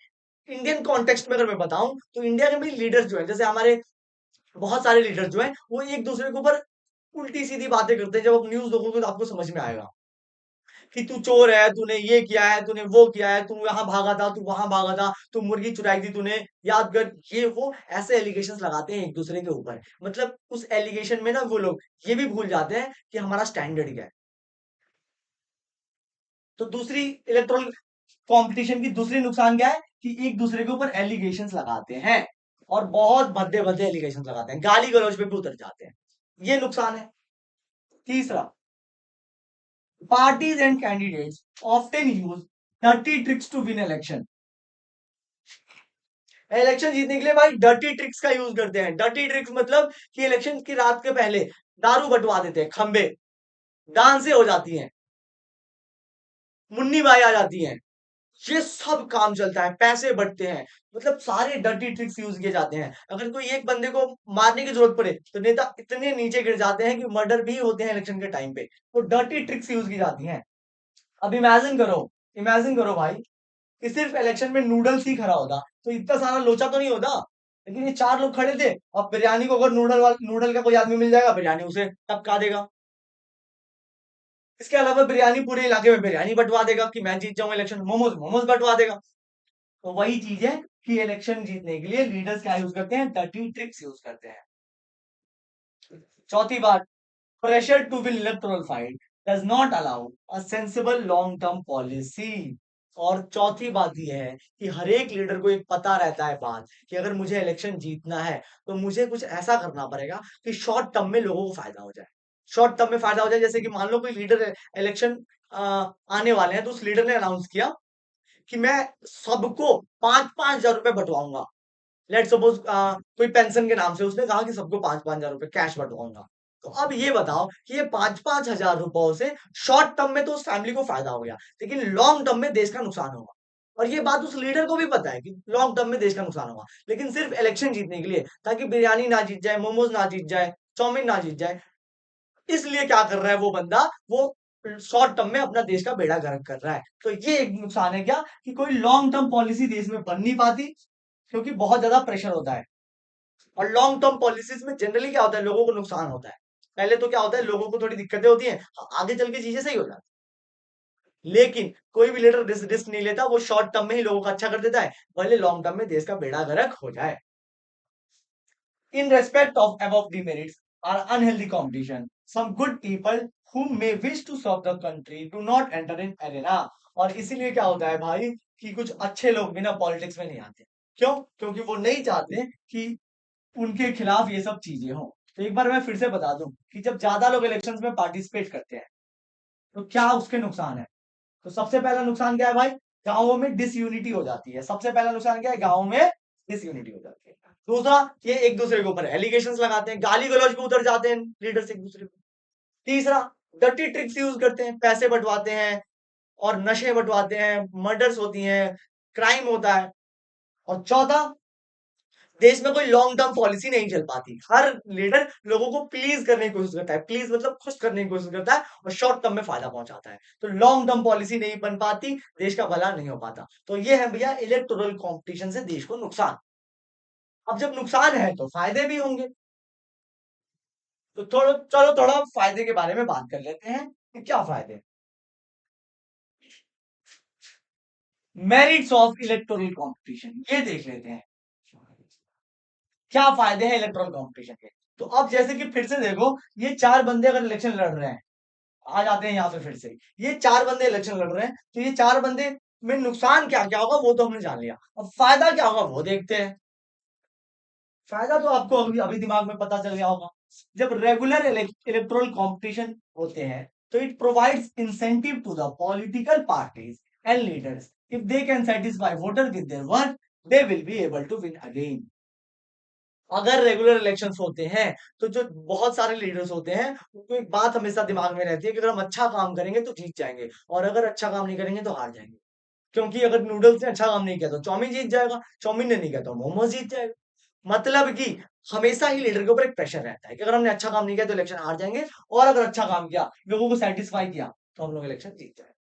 इंडियन कॉन्टेक्स्ट में अगर मैं बताऊं तो इंडिया के भी लीडर्स जो है, जैसे हमारे बहुत सारे लीडर्स जो हैं, वो एक दूसरे के ऊपर उल्टी सीधी बातें करते हैं। जब आप न्यूज देखोगे तो आपको समझ में आएगा कि तू चोर है, तूने ये किया है, तूने वो किया है, तू यहाँ भागा था, तू वहां भागा था, तू मुर्गी चुराई थी तूने, याद कर, ये वो ऐसे एलिगेशंस लगाते हैं एक दूसरे के ऊपर। मतलब उस एलिगेशन में ना वो लोग ये भी भूल जाते हैं कि हमारा स्टैंडर्ड क्या है। तो दूसरी इलेक्ट्रोल कंपटीशन की दूसरी नुकसान क्या है, कि एक दूसरे के ऊपर एलिगेशंस लगाते हैं और बहुत भद्दे भद्दे एलिगेशंस लगाते हैं, गाली गलौज पे भी उतर जाते हैं। ये नुकसान है। तीसरा, parties and candidates often use dirty tricks to win election। Election जीतने के लिए भाई डर्टी ट्रिक्स का यूज करते हैं। डर्टी ट्रिक्स मतलब कि इलेक्शन की रात के पहले दारू बंटवा देते हैं, खंबे डांसें हो जाती हैं, मुन्नी बाई आ जाती हैं, ये सब काम चलता है, पैसे बटते हैं। मतलब सारे डर्टी ट्रिक्स यूज किए जाते हैं। अगर कोई एक बंदे को मारने की जरूरत पड़े तो नेता इतने नीचे गिर जाते हैं कि मर्डर भी होते हैं इलेक्शन के टाइम पे। तो डर्टी ट्रिक्स यूज की जाती हैं। अब इमेजिन करो भाई कि सिर्फ इलेक्शन में नूडल्स ही खड़ा होता तो इतना सारा लोचा तो नहीं होता। लेकिन ये चार लोग खड़े थे, अब बिरयानी को अगर नूडल का कोई आदमी मिल जाएगा, बिरयानी उसे टपका देगा। इसके अलावा बिरयानी पूरे इलाके में बिरयानी बंटवा देगा कि मैं जीत जाऊं इलेक्शन, मोमोज मोमोज बंटवा देगा। तो वही चीज है कि इलेक्शन जीतने के लिए लीडर्स क्या यूज करते हैं, डर्टी ट्रिक्स यूज करते हैं। चौथी बात, pressure to win electoral fight does not allow a sensible long term policy. और चौथी बात यह है कि हर एक लीडर को एक पता रहता है बात, कि अगर मुझे इलेक्शन जीतना है तो मुझे कुछ ऐसा करना पड़ेगा कि शॉर्ट टर्म में लोगों को फायदा हो जाए। शॉर्ट टर्म में फायदा हो जाए, जैसे कि मान लो कोई लीडर इलेक्शन आने वाले हैं, तो उस लीडर ने अनाउंस किया कि मैं सबको 5-5 हजार रुपए बंटवाऊंगा। लेट सपोज कोई पेंशन के नाम से उसने कहा कि सबको 5-5 हजार रुपए कैश बंटवाऊंगा। तो अब ये बताओ कि ये 5-5 हजार रुपयों से शॉर्ट टर्म में तो उस फैमिली को फायदा हो गया, लेकिन लॉन्ग टर्म में देश का नुकसान होगा। और ये बात उस लीडर को भी पता है कि लॉन्ग टर्म में देश का नुकसान होगा, लेकिन सिर्फ इलेक्शन जीतने के लिए, ताकि बिरयानी ना जीत जाए, मोमोज ना जीत जाए, चाउमीन ना जीत जाए, इसलिए क्या कर रहा है वो बंदा, वो शॉर्ट टर्म में अपना देश का बेड़ा गर्क कर रहा है। तो ये एक नुकसान है क्या, कि कोई लॉन्ग टर्म पॉलिसी देश में बन नहीं पाती, क्योंकि बहुत ज्यादा प्रेशर होता है। और लॉन्ग टर्म पॉलिसीज में जनरली क्या होता है, लोगों को नुकसान होता है। पहले तो क्या होता है, लोगों को थोड़ी दिक्कतें होती हैं, आगे चल के चीजें सही हो जाती हैं। लेकिन कोई भी लीडर रिस्क नहीं लेता, वो शॉर्ट टर्म में ही लोगों का अच्छा कर देता है, भले लॉन्ग टर्म में देश का बेड़ा गर्क हो जाए। In respect of above demerits are unhealthy competition. Some good people who may wish to serve the country do not enter in arena। और इसीलिए क्या होता है भाई, कि कुछ अच्छे लोग भी ना पॉलिटिक्स में नहीं आते। क्यों? क्योंकि वो नहीं चाहते कि उनके खिलाफ ये सब चीजें हों। तो एक बार मैं फिर से बता दूं कि जब ज्यादा लोग इलेक्शंस में पार्टिसिपेट करते हैं तो क्या उसके नुकसान है। तो सबसे पहला नुकसान क्या है भाई, गांवों में डिसयूनिटी हो जाती है। सबसे पहला नुकसान क्या है, गांवों में डिसयूनिटी हो जाती है। दूसरा, ये एक दूसरे के ऊपर एलिगेशंस लगाते हैं, गाली गलौज पे उतर जाते हैं लीडर्स एक दूसरे को। तीसरा, डर्टी ट्रिक्स यूज करते हैं, पैसे बंटवाते हैं और नशे बंटवाते हैं, मर्डर्स होती हैं, क्राइम होता है। और चौथा, देश में कोई लॉन्ग टर्म पॉलिसी नहीं चल पाती। हर लीडर लोगों को प्लीज करने की कोशिश करता है, प्लीज मतलब खुश करने की कोशिश करता है, और शॉर्ट टर्म में फायदा पहुंचाता है। तो लॉन्ग टर्म पॉलिसी नहीं बन पाती, देश का भला नहीं हो पाता। तो ये है भैया इलेक्टोरल कंपटीशन से देश को नुकसान। अब जब नुकसान है तो फायदे भी होंगे। तो थोड़ा चलो थोड़ा फायदे के बारे में बात कर लेते हैं कि क्या फायदे हैं। मेरिट्स ऑफ इलेक्टोरल कंपटीशन ये देख लेते हैं, क्या फायदे हैं इलेक्टोरल कंपटीशन के। तो अब जैसे कि फिर से देखो, ये चार बंदे अगर इलेक्शन लड़ रहे हैं, आ जाते हैं यहाँ पे फिर से, ये चार बंदे इलेक्शन लड़ रहे हैं, तो ये चार बंदे में नुकसान क्या क्या होगा वो तो हमने जान लिया। अब फायदा क्या होगा वो देखते हैं। फायदा तो आपको अभी अभी दिमाग में पता चल गया होगा। जब रेगुलर इलेक्टोरल कंपटीशन होते हैं, तो it provides incentive to the political parties and leaders, if they can satisfy voter with their work, they will be able to win again. अगर रेगुलर इलेक्शंस होते हैं, तो जो बहुत सारे लीडर्स होते हैं, उनको एक बात हमेशा दिमाग में रहती है कि अगर हम अच्छा काम करेंगे तो जीत जाएंगे, और अगर अच्छा काम नहीं करेंगे तो हार जाएंगे। क्योंकि अगर नूडल्स ने अच्छा काम नहीं किया तो चाउमीन जीत जाएगा, चाउमीन ने नहीं किया तो मोमोज जीत जाएगा। मतलब कि हमेशा ही लीडर के ऊपर एक प्रेशर रहता है कि अगर हमने अच्छा काम नहीं किया तो इलेक्शन हार जाएंगे, और अगर अच्छा काम किया, लोगों को सेटिस्फाई किया, तो हम लोग इलेक्शन जीत जाएंगे।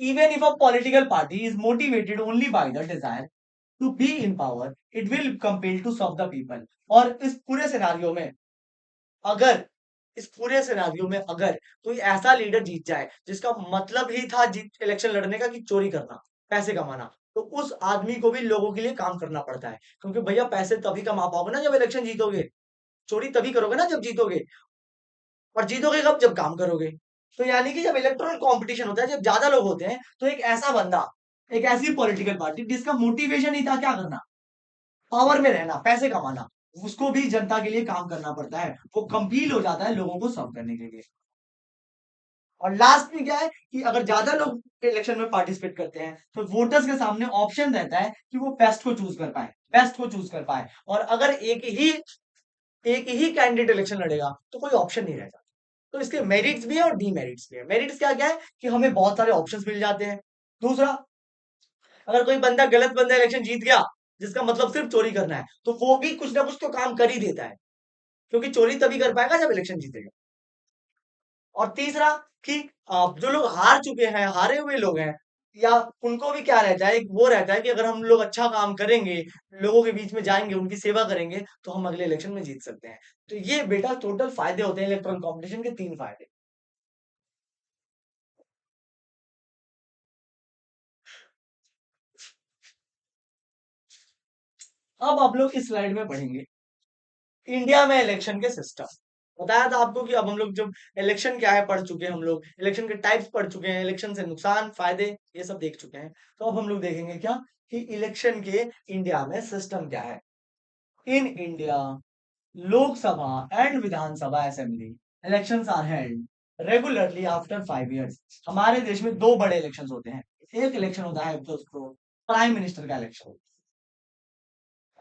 Even if a political party is motivated only by the desire to be in power, it will compel to serve the people. और अगर इस पूरे सिनारियो में अगर कोई ऐसा लीडर जीत जाए जिसका मतलब ही था जीत इलेक्शन लड़ने का कि चोरी करना, पैसे कमाना, तो उस आदमी को भी लोगों के लिए काम करना पड़ता है। क्योंकि भैया पैसे तभी कमा पाओगे ना जब इलेक्शन जीतोगे, चोरी तभी करोगे ना जब जीतोगे, और जीतोगे कब, जब काम करोगे। तो यानी कि जब इलेक्टोरल कंपटीशन होता है, जब ज्यादा लोग होते हैं, तो एक ऐसा बंदा, एक ऐसी पॉलिटिकल पार्टी जिसका मोटिवेशन ही था क्या करना, पावर में रहना, पैसे कमाना, उसको भी जनता के लिए काम करना पड़ता है, वो कंपील हो जाता है लोगों को सर्व करने के लिए। और लास्ट में क्या है कि अगर ज्यादा लोग इलेक्शन में पार्टिसिपेट करते हैं, तो वोटर्स के सामने ऑप्शन रहता है कि वो बेस्ट को चूज कर पाए। और अगर एक ही कैंडिडेट इलेक्शन लड़ेगा तो कोई ऑप्शन नहीं रहता। तो इसके मेरिट्स भी है और डीमेरिट्स भी है। मेरिट्स क्या क्या है कि हमें बहुत सारे ऑप्शंस मिल जाते हैं। दूसरा, अगर कोई बंदा गलत बंदा इलेक्शन जीत गया, जिसका मतलब सिर्फ चोरी करना है, तो वो भी कुछ ना कुछ तो काम कर ही देता है, क्योंकि चोरी तभी कर पाएगा जब इलेक्शन जीतेगा। और तीसरा कि जो लोग हार चुके हैं, हारे हुए लोग हैं, या उनको भी क्या रहता है, एक वो रहता है कि अगर हम लोग अच्छा काम करेंगे, लोगों के बीच में जाएंगे, उनकी सेवा करेंगे, तो हम अगले इलेक्शन में जीत सकते हैं। तो ये बेटा टोटल फायदे होते हैं इलेक्ट्रॉनिक कॉम्पिटिशन के, तीन फायदे। अब आप लोग इस स्लाइड में पढ़ेंगे इंडिया में इलेक्शन के सिस्टम। बताया था आपको कि अब हम लोग जब इलेक्शन क्या है पढ़ चुके हैं, हम लोग इलेक्शन के टाइप्स पढ़ चुके हैं, इलेक्शन से नुकसान फायदे ये सब देख चुके हैं। तो अब हम लोग देखेंगे क्या कि इलेक्शन के इंडिया में सिस्टम क्या है। In India, Lok Sabha and Vidhan Sabha assembly elections are held regularly after 5 years। हमारे देश में दो बड़े इलेक्शंस होते हैं। एक इलेक्शन होता है दोस्तों प्राइम मिनिस्टर का इलेक्शन।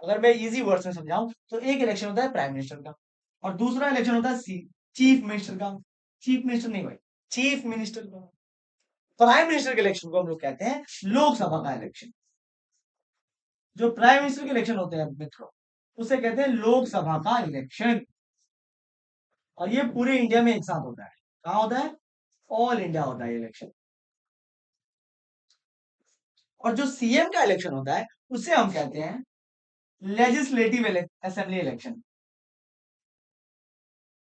अगर मैं इजी वर्ड्स में समझाऊं तो एक इलेक्शन होता है प्राइम मिनिस्टर का, और दूसरा इलेक्शन होता है चीफ मिनिस्टर का। चीफ मिनिस्टर नहीं भाई, चीफ मिनिस्टर का। प्राइम मिनिस्टर के इलेक्शन को हम लोग कहते हैं लोकसभा का इलेक्शन। जो प्राइम मिनिस्टर के इलेक्शन होते हैं मित्रों, उसे कहते हैं लोकसभा का इलेक्शन। और ये पूरे इंडिया में एक साथ होता है। कहाँ होता है? ऑल इंडिया होता है इलेक्शन। और जो सीएम का इलेक्शन होता है, उसे हम कहते हैं legislative assembly election.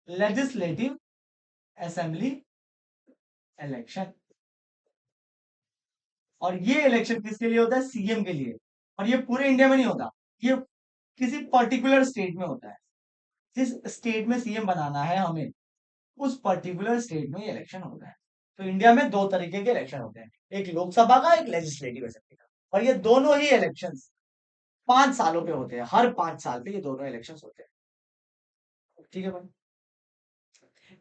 Legislative assembly election. और ये इलेक्शन किसके लिए होता है? सीएम के लिए। और ये पूरे इंडिया में नहीं होता, ये किसी पर्टिकुलर स्टेट में होता है। जिस स्टेट में सीएम बनाना है हमें, उस पर्टिकुलर स्टेट में ये इलेक्शन होता है। तो इंडिया में दो तरीके के इलेक्शन होते हैं, एक लोकसभा का, एक लेजिस्लेटिव असेंबली का। और ये दोनों ही इलेक्शन 5 सालों पे होते हैं, हर 5 साल पे ये दोनों इलेक्शन होते हैं। ठीक है भाई।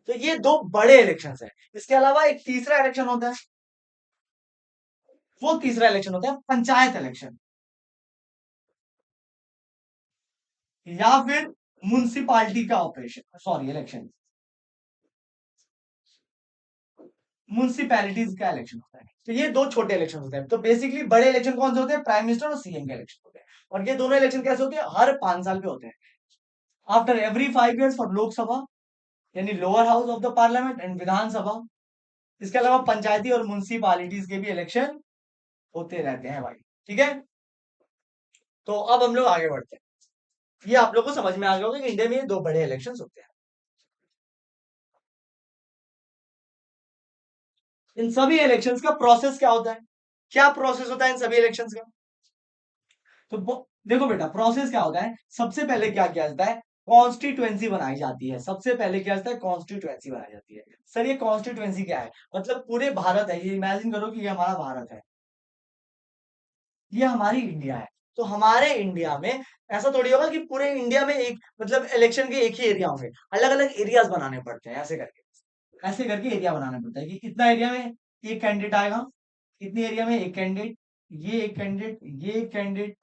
तो ये दो बड़े इलेक्शन है। इसके अलावा एक तीसरा इलेक्शन होता है, वो तीसरा इलेक्शन होता है पंचायत इलेक्शन, या फिर म्युनिसिपालिटी का ऑपरेशन, सॉरी इलेक्शन। म्युनिसिपैलिटीज का इलेक्शन होता है। तो ये दो छोटे इलेक्शन होते हैं। तो बेसिकली बड़े इलेक्शन कौन से होते हैं? प्राइम मिनिस्टर और सीएम के इलेक्शन होते हैं। और ये दोनों इलेक्शन कैसे होते हैं? हर 5 साल पे होते हैं, after every 5 years for Lok Sabha यानी lower house of the parliament and Vidhan Sabha. इसके अलावा पंचायती और म्युनिसिपालिटीज के भी इलेक्शन होते रहते हैं भाई। ठीक है, तो अब हम लोग आगे बढ़ते हैं। ये आप लोग को समझ में आ गया होगा कि इंडिया में ये दो बड़े इलेक्शन होते हैं। इन सभी इलेक्शंस का प्रोसेस क्या होता है? क्या प्रोसेस होता है इन सभी इलेक्शंस का? तो देखो बेटा, प्रोसेस क्या होता है? सबसे पहले क्या किया जाता है? कॉन्स्टिट्युएंसी बनाई जाती है। सबसे पहले क्या होता है? कॉन्स्टिट्युएंसी बनाई जाती है। सर ये कॉन्स्टिट्युएंसी क्या है? मतलब पूरे भारत है, ये इमेजिन करो कि ये हमारा भारत है, ये हमारी इंडिया है। तो हमारे इंडिया में ऐसा थोड़ी होगा कि पूरे इंडिया में एक मतलब इलेक्शन के एक ही एरिया होंगे, अलग अलग एरियाज बनाने पड़ते हैं। ऐसे करके एरिया बनाना पड़ता है कि इतना एरिया में एक कैंडिडेट आएगा, इतनी एरिया में एक कैंडिडेट, ये एक कैंडिडेट, ये एक कैंडिडेट,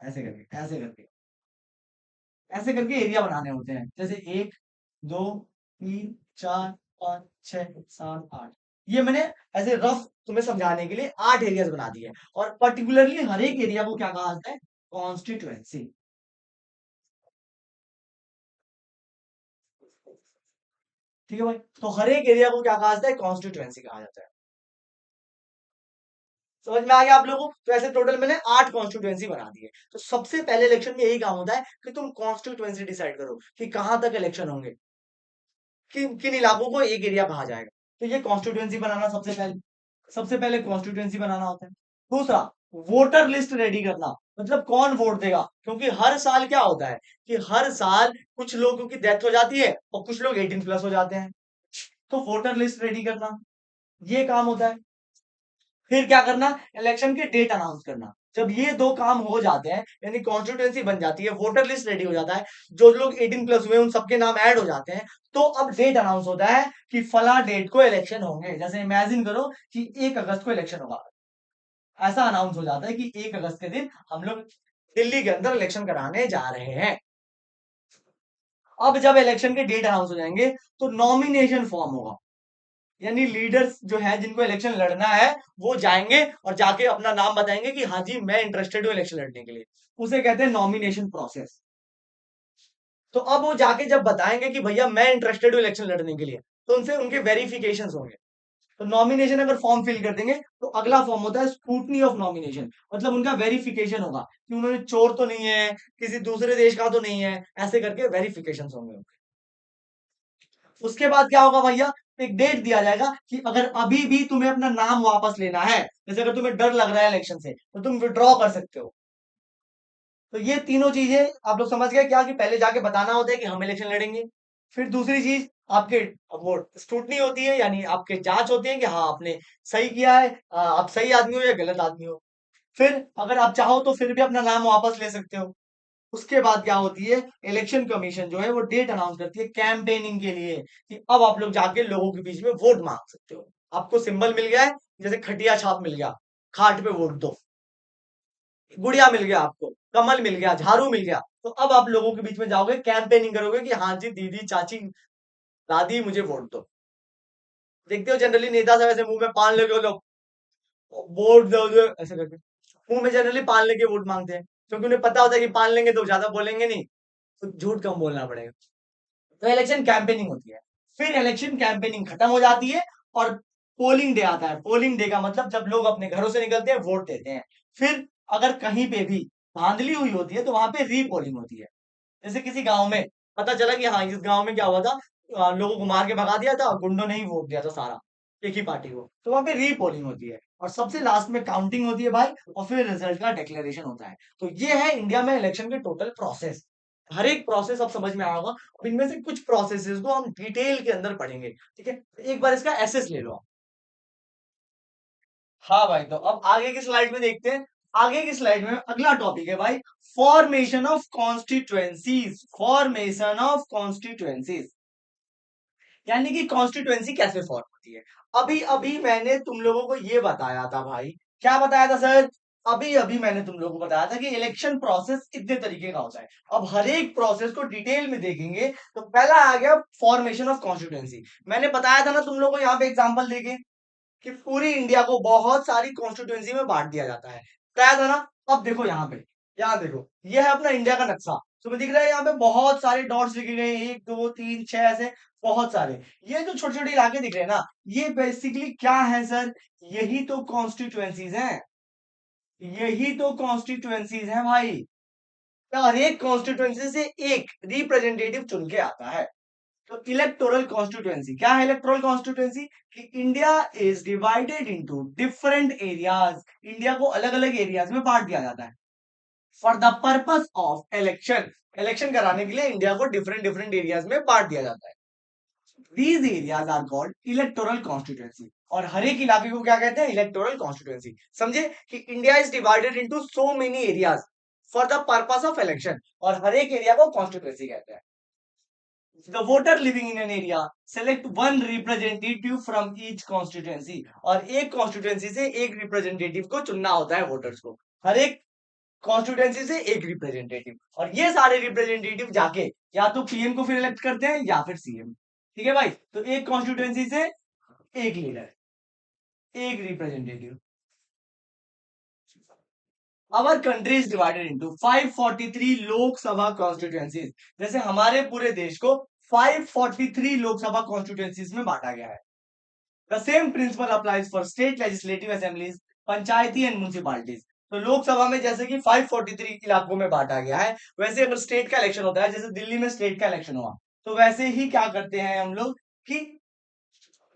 ऐसे करके एरिया बनाने होते हैं। जैसे 1 2 3 4 5 6 7 8, ये मैंने ऐसे रफ तुम्हें समझाने के लिए 8 एरियाज बना दिए। और पर्टिकुलरली हर एक एरिया को क्या कहा जाता है? कॉन्स्टिट्यूएंसी। ठीक है भाई, तो हर एक एरिया को क्या कहा जाता है? कॉन्स्टिट्यूएंसी कहा जाता है। समझ में आ गया आप लोगों को? तो ऐसे टोटल मैंने 8 कॉन्स्टिट्यूएंसी बना दिए। तो सबसे पहले इलेक्शन में यही काम होता है कि तुम कॉन्स्टिट्यूएंसी डिसाइड करो कि कहां तक इलेक्शन होंगे, किन किन इलाकों को एक एरिया कहा जाएगा। तो ये कॉन्स्टिट्यूएंसी बनाना सबसे पहले कॉन्स्टिट्यूएंसी बनाना होता है। दूसरा, वोटर लिस्ट रेडी करना, मतलब कौन वोट देगा। क्योंकि हर साल क्या होता है कि हर साल कुछ लोगों की डेथ हो जाती है और कुछ लोग 18+ हो जाते हैं। तो वोटर लिस्ट रेडी करना, ये काम होता है। फिर क्या करना? इलेक्शन की डेट अनाउंस करना। जब ये दो काम हो जाते हैं, यानी कॉन्स्टिट्यूएंसी बन जाती है, वोटर लिस्ट रेडी हो जाता है, जो लोग 18+ हुए उन सबके नाम ऐड हो जाते हैं, तो अब डेट अनाउंस होता है कि फला डेट को इलेक्शन होंगे। जैसे इमेजिन करो कि 1 अगस्त को इलेक्शन होगा, ऐसा अनाउंस हो जाता है कि 1 अगस्त के दिन हम लोग दिल्ली के अंदर इलेक्शन कराने जा रहे हैं। अब जब इलेक्शन के डेट अनाउंस हो जाएंगे तो नॉमिनेशन फॉर्म होगा, यानी लीडर्स जो है जिनको इलेक्शन लड़ना है वो जाएंगे और जाके अपना नाम बताएंगे कि हाँ जी मैं इंटरेस्टेड हूँ इलेक्शन लड़ने के लिए। उसे कहते हैं नॉमिनेशन प्रोसेस। तो अब वो जाके जब बताएंगे कि भैया मैं इंटरेस्टेड हूँ इलेक्शन लड़ने के लिए, तो उनसे उनके वेरिफिकेशन होंगे। तो नॉमिनेशन अगर फॉर्म फिल कर देंगे तो अगला फॉर्म होता है स्क्रूटनी ऑफ नॉमिनेशन, मतलब उनका वेरिफिकेशन होगा कि उन्होंने चोर तो नहीं है, किसी दूसरे देश का तो नहीं है, ऐसे करके वेरिफिकेशन होंगे। उसके बाद क्या होगा भैया? एक डेट दिया जाएगा कि अगर अभी भी तुम्हें अपना नाम वापस लेना है, जैसे अगर तुम्हें डर लग रहा है इलेक्शन से, तो तुम विड्रॉ कर सकते हो। तो ये तीनों चीजें आप लोग समझ गए क्या? कि पहले जाके बताना होता है कि हम इलेक्शन लड़ेंगे। फिर दूसरी चीज, आपके वो स्क्रूटनी होती है, यानी आपके जांच होती है कि हाँ आपने सही किया है, आप सही आदमी हो या गलत आदमी हो। फिर अगर आप चाहो तो फिर भी अपना नाम वापस ले सकते हो। उसके बाद क्या होती है? इलेक्शन कमीशन जो है वो डेट अनाउंस करती है कैंपेनिंग के लिए, कि अब आप लोग जाके लोगों के बीच में वोट मांग सकते हो। आपको सिंबल मिल गया है, जैसे खटिया छाप मिल गया, खाट पे वोट दो, गुड़िया मिल गया, आपको कमल मिल गया, झाड़ू मिल गया, तो अब आप लोगों के बीच में जाओगे, कैंपेनिंग करोगे कि हाँ जी दीदी चाची दादी मुझे वोट दो। देखते हो जनरली नेता सब ऐसे मुंह में पान लेके वो लोग वोट दो दो ऐसे करके मुंह में जनरली पान लेके वोट मांगते हैं, क्योंकि उन्हें पता होता है कि पान लेंगे तो ज्यादा बोलेंगे नहीं, तो झूठ कम बोलना पड़ेगा। तो इलेक्शन कैंपेनिंग होती है। फिर इलेक्शन कैंपेनिंग खत्म हो जाती है और पोलिंग डे आता है। पोलिंग डे का मतलब जब लोग अपने घरों से निकलते हैं, वोट देते हैं। फिर अगर कहीं पे भी धांधली हुई होती है तो वहां पे रीपोलिंग होती है। जैसे किसी गांव में पता चला कि हाँ इस गांव में क्या हुआ था, लोगों को मार के भगा दिया था, गुंडों ने ही वोट दिया था सारा एक ही पार्टी को, तो वहां पे रीपोलिंग होती है और सबसे लास्ट में काउंटिंग होती है भाई, और फिर रिजल्ट का डिक्लेरेशन होता है। तो ये है इंडिया में इलेक्शन के टोटल प्रोसेस। हर एक प्रोसेस अब समझ में आया होगा। अब इनमें से कुछ प्रोसेसेस को हम डिटेल के अंदर पढ़ेंगे, ठीक है? एक बार इसका एसेस ले लो आप। हाँ भाई, तो अब आगे की स्लाइड में देखते हैं। आगे की स्लाइड में अगला टॉपिक है भाई, formation of constituencies. Formation of constituencies यानी कि कॉन्स्टिट्युएंसी कैसे फॉर्म होती है। अभी अभी मैंने तुम लोगों को ये बताया था भाई। क्या बताया था सर? अभी अभी मैंने तुम लोगों को बताया था कि इलेक्शन प्रोसेस इतने तरीके का होता है। अब हर एक प्रोसेस को डिटेल में देखेंगे। तो पहला आ गया फॉर्मेशन ऑफ कॉन्स्टिट्युएंसी। मैंने बताया था ना तुम लोगों को यहाँ पे एग्जांपल देके कि पूरी इंडिया को बहुत सारी कॉन्स्टिट्यूएंसी में बांट दिया जाता है। बताया था ना? अब देखो यहाँ पे, यहाँ देखो, ये है अपना इंडिया का नक्शा। तुम्हें दिख रहा है यहाँ पे बहुत सारे डॉट्स लिखे गए हैं, 1 2 3 6 ऐसे बहुत सारे। ये जो छोटे छोटे इलाके दिख रहे हैं ना, ये बेसिकली क्या है सर? यही तो कॉन्स्टिट्यूएंसीज हैं, यही तो कॉन्स्टिट्यूएंसीज हैं भाई। तो हर एक कॉन्स्टिट्यूएंसी से एक रिप्रेजेंटेटिव चुन के आता है। तो इलेक्टोरल कॉन्स्टिट्यूएंसी क्या है? इलेक्टोरल कॉन्स्टिट्यूएंसी कि India is divided into different areas, India को अलग अलग एरियाज में बांट दिया जाता है for the purpose of election, election कराने के लिए इंडिया को डिफरेंट डिफरेंट एरियाज में बांट दिया जाता है। These areas are called electoral constituency, और हर एक इलाके को क्या कहते हैं? Electoral constituency. समझे कि India is divided into so many areas for the purpose of election, और हर एक एरिया को कॉन्स्टिट्यूएंसी कहते हैं। The voter living in an area select one representative from each constituency, और एक कॉन्स्टिट्यूएंसी से एक रिप्रेजेंटेटिव को चुनना होता है वोटर्स को, हर एक कॉन्स्टिट्यूएंसी से एक रिप्रेजेंटेटिव, और ये सारे रिप्रेजेंटेटिव जाके या तो पीएम को फिर इलेक्ट करते हैं या फिर सीएम। ठीक है भाई, तो एक कॉन्स्टिट्यूएंसी से एक लीडर, एक representative. Our country is divided into 543 Lok Sabha constituencies, जैसे हमारे पूरे देश को 543 लोकसभा कॉन्स्टिट्यूएंसीज में बांटा गया है। The same principle applies for state legislative assemblies, panchayati and municipalities. तो लोकसभा में जैसे कि 543 इलाकों में बांटा गया है, वैसे अगर स्टेट का इलेक्शन होता है, जैसे दिल्ली में स्टेट का इलेक्शन हुआ, तो वैसे ही क्या करते हैं हम लोग कि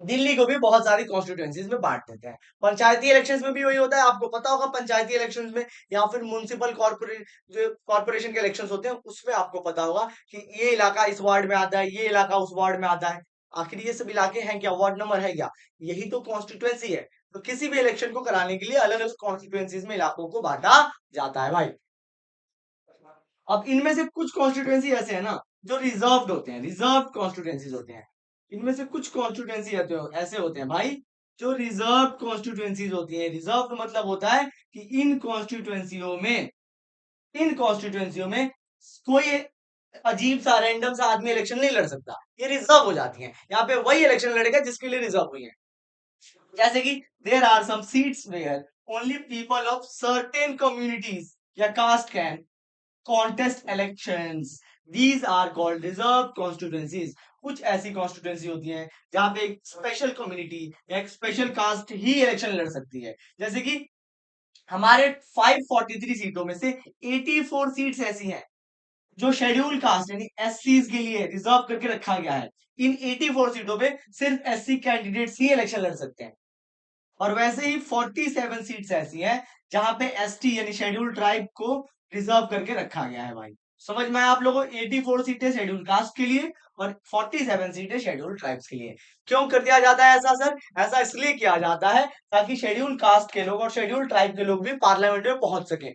दिल्ली को भी बहुत सारी कॉन्स्टिट्यूएंसीज में बांट देते हैं। पंचायती इलेक्शंस में भी वही होता है, आपको पता होगा पंचायती इलेक्शंस में, या फिर म्युनिसिपल कॉर्पोरेट जो कॉर्पोरेशन के इलेक्शंस होते हैं उसमें आपको पता होगा कि ये इलाका इस वार्ड में आता है, ये इलाका उस वार्ड में आता है। आखिर ये सब इलाके हैं क्या? वार्ड नंबर है क्या? यही तो कॉन्स्टिट्यूएंसी है। तो किसी भी इलेक्शन को कराने के लिए अलग अलग कॉन्स्टिट्यूएंसीज में इलाकों को बांटा जाता है भाई। अब इनमें से कुछ कॉन्स्टिट्यूएंसी ऐसे है ना जो रिजर्व्ड होते हैं, रिजर्व कॉन्स्टिट्यूएंसीज होते हैं। इनमें से कुछ कॉन्स्टिट्यूएंसी ऐसे होते हैं भाई जो रिजर्व कॉन्स्टिट्यूएंसीज होती है। रिजर्व मतलब होता है कि इन कॉन्स्टिट्यूएंसियों में कोई अजीब सा रैंडम सा आदमी इलेक्शन नहीं लड़ सकता, ये रिजर्व हो जाती है। यहाँ पे वही इलेक्शन लड़ेगा जिसके लिए रिजर्व हुई है। जैसे कि there are some seats where only people of certain communities या caste can contest elections, these are called reserve constituencies. कुछ ऐसी कॉन्स्टिट्यूएंसी होती हैं जहां पे एक स्पेशल कम्युनिटी या एक स्पेशल कास्ट ही इलेक्शन लड़ सकती है। जैसे कि हमारे 543 सीटों में से 84 सीट्स ऐसी हैं जो शेड्यूल कास्ट यानी एससीज के लिए रिजर्व करके रखा गया है। इन 84 सीटों पे सिर्फ एससी कैंडिडेट्स ही इलेक्शन लड़ सकते हैं। और वैसे ही 47 सीट्स ऐसी हैं जहां पे एसटी यानी शेड्यूल ट्राइब को रिजर्व करके रखा गया है भाई। समझ में आया आप लोगों? 84 सीटें शेड्यूल कास्ट के लिए और 47 सीटें शेड्यूल ट्राइब्स के लिए। क्यों कर दिया जाता है ऐसा सर? ऐसा इसलिए किया जाता है ताकि शेड्यूल कास्ट के लोग और शेड्यूल ट्राइब के लोग भी पार्लियामेंट में पहुंच सके।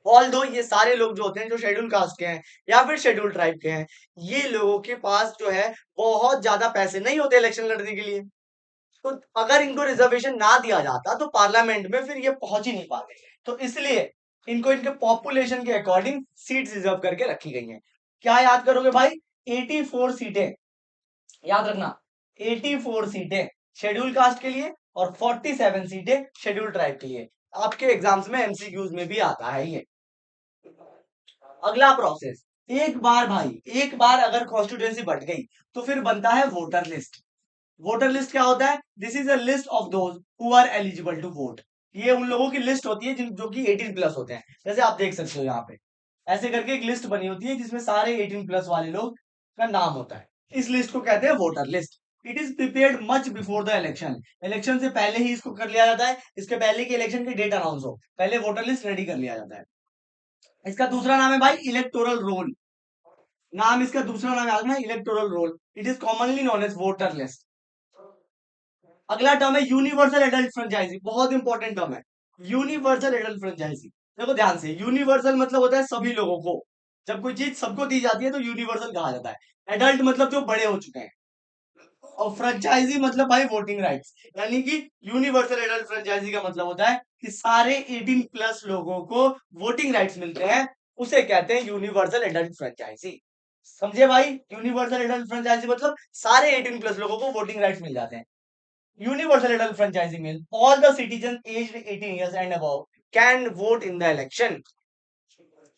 ऑल दो ये सारे लोग जो होते हैं जो शेड्यूल कास्ट के हैं या फिर शेड्यूल ट्राइब के हैं, ये लोगों के पास जो है बहुत ज्यादा पैसे नहीं होते इलेक्शन लड़ने के लिए। तो अगर इनको रिजर्वेशन ना दिया जाता तो पार्लियामेंट में फिर ये पहुंच ही नहीं पाते। तो इसलिए इनको इनके पॉपुलेशन के अकॉर्डिंग सीट्स रिजर्व करके रखी गई हैं। क्या याद करोगे भाई? 84 सीटें याद रखना, 84 सीटें शेड्यूल कास्ट के लिए और 47 सीटें शेड्यूल ट्राइब के लिए। आपके एग्जाम्स में एमसीक्यूज में भी आता है ये। अगला प्रोसेस, एक बार भाई, एक बार अगर कॉन्स्टिट्यूएंसी बढ़ गई तो फिर बनता है वोटर लिस्ट। वोटर लिस्ट क्या होता है? This is a list of those who are eligible to vote. ये उन लोगों की लिस्ट होती है जो कि 18 प्लस होते हैं। जैसे आप देख सकते हो यहाँ पे ऐसे करके एक लिस्ट बनी होती है जिसमें सारे 18 प्लस वाले लोग का नाम होता है। इस लिस्ट को कहते हैं voter list. It is prepared much before the election, election से पहले ही इसको कर लिया जाता है। इसके पहले कि इलेक्शन की डेट अनाउंस हो पहले वोटर लिस्ट रेडी कर लिया जाता है। इसका दूसरा नाम है भाई इलेक्टोरल रोल। नाम इसका दूसरा नाम याद है electoral roll. It is commonly known as voter list. अगला टर्म है यूनिवर्सल एडल्ट फ्रेंचाइजी, बहुत इंपॉर्टेंट टर्म है यूनिवर्सल एडल्ट फ्रेंचाइजी। देखो ध्यान से, यूनिवर्सल मतलब होता है सभी लोगों को। जब कोई चीज सबको दी जाती है तो यूनिवर्सल कहा जाता है। एडल्ट मतलब जो बड़े हो चुके हैं, और फ्रेंचाइजी मतलब भाई वोटिंग राइट्स। यानी कि यूनिवर्सल एडल्ट फ्रेंचाइजी का मतलब होता है कि सारे 18 प्लस लोगों को वोटिंग राइट्स मिलते हैं, उसे कहते हैं यूनिवर्सल एडल्ट फ्रेंचाइजी। समझे भाई? यूनिवर्सल एडल्ट फ्रेंचाइजी मतलब सारे 18 प्लस लोगों को वोटिंग राइट्स मिल जाते हैं। Universal adult franchising means all the citizens aged 18 years and above can vote in the election.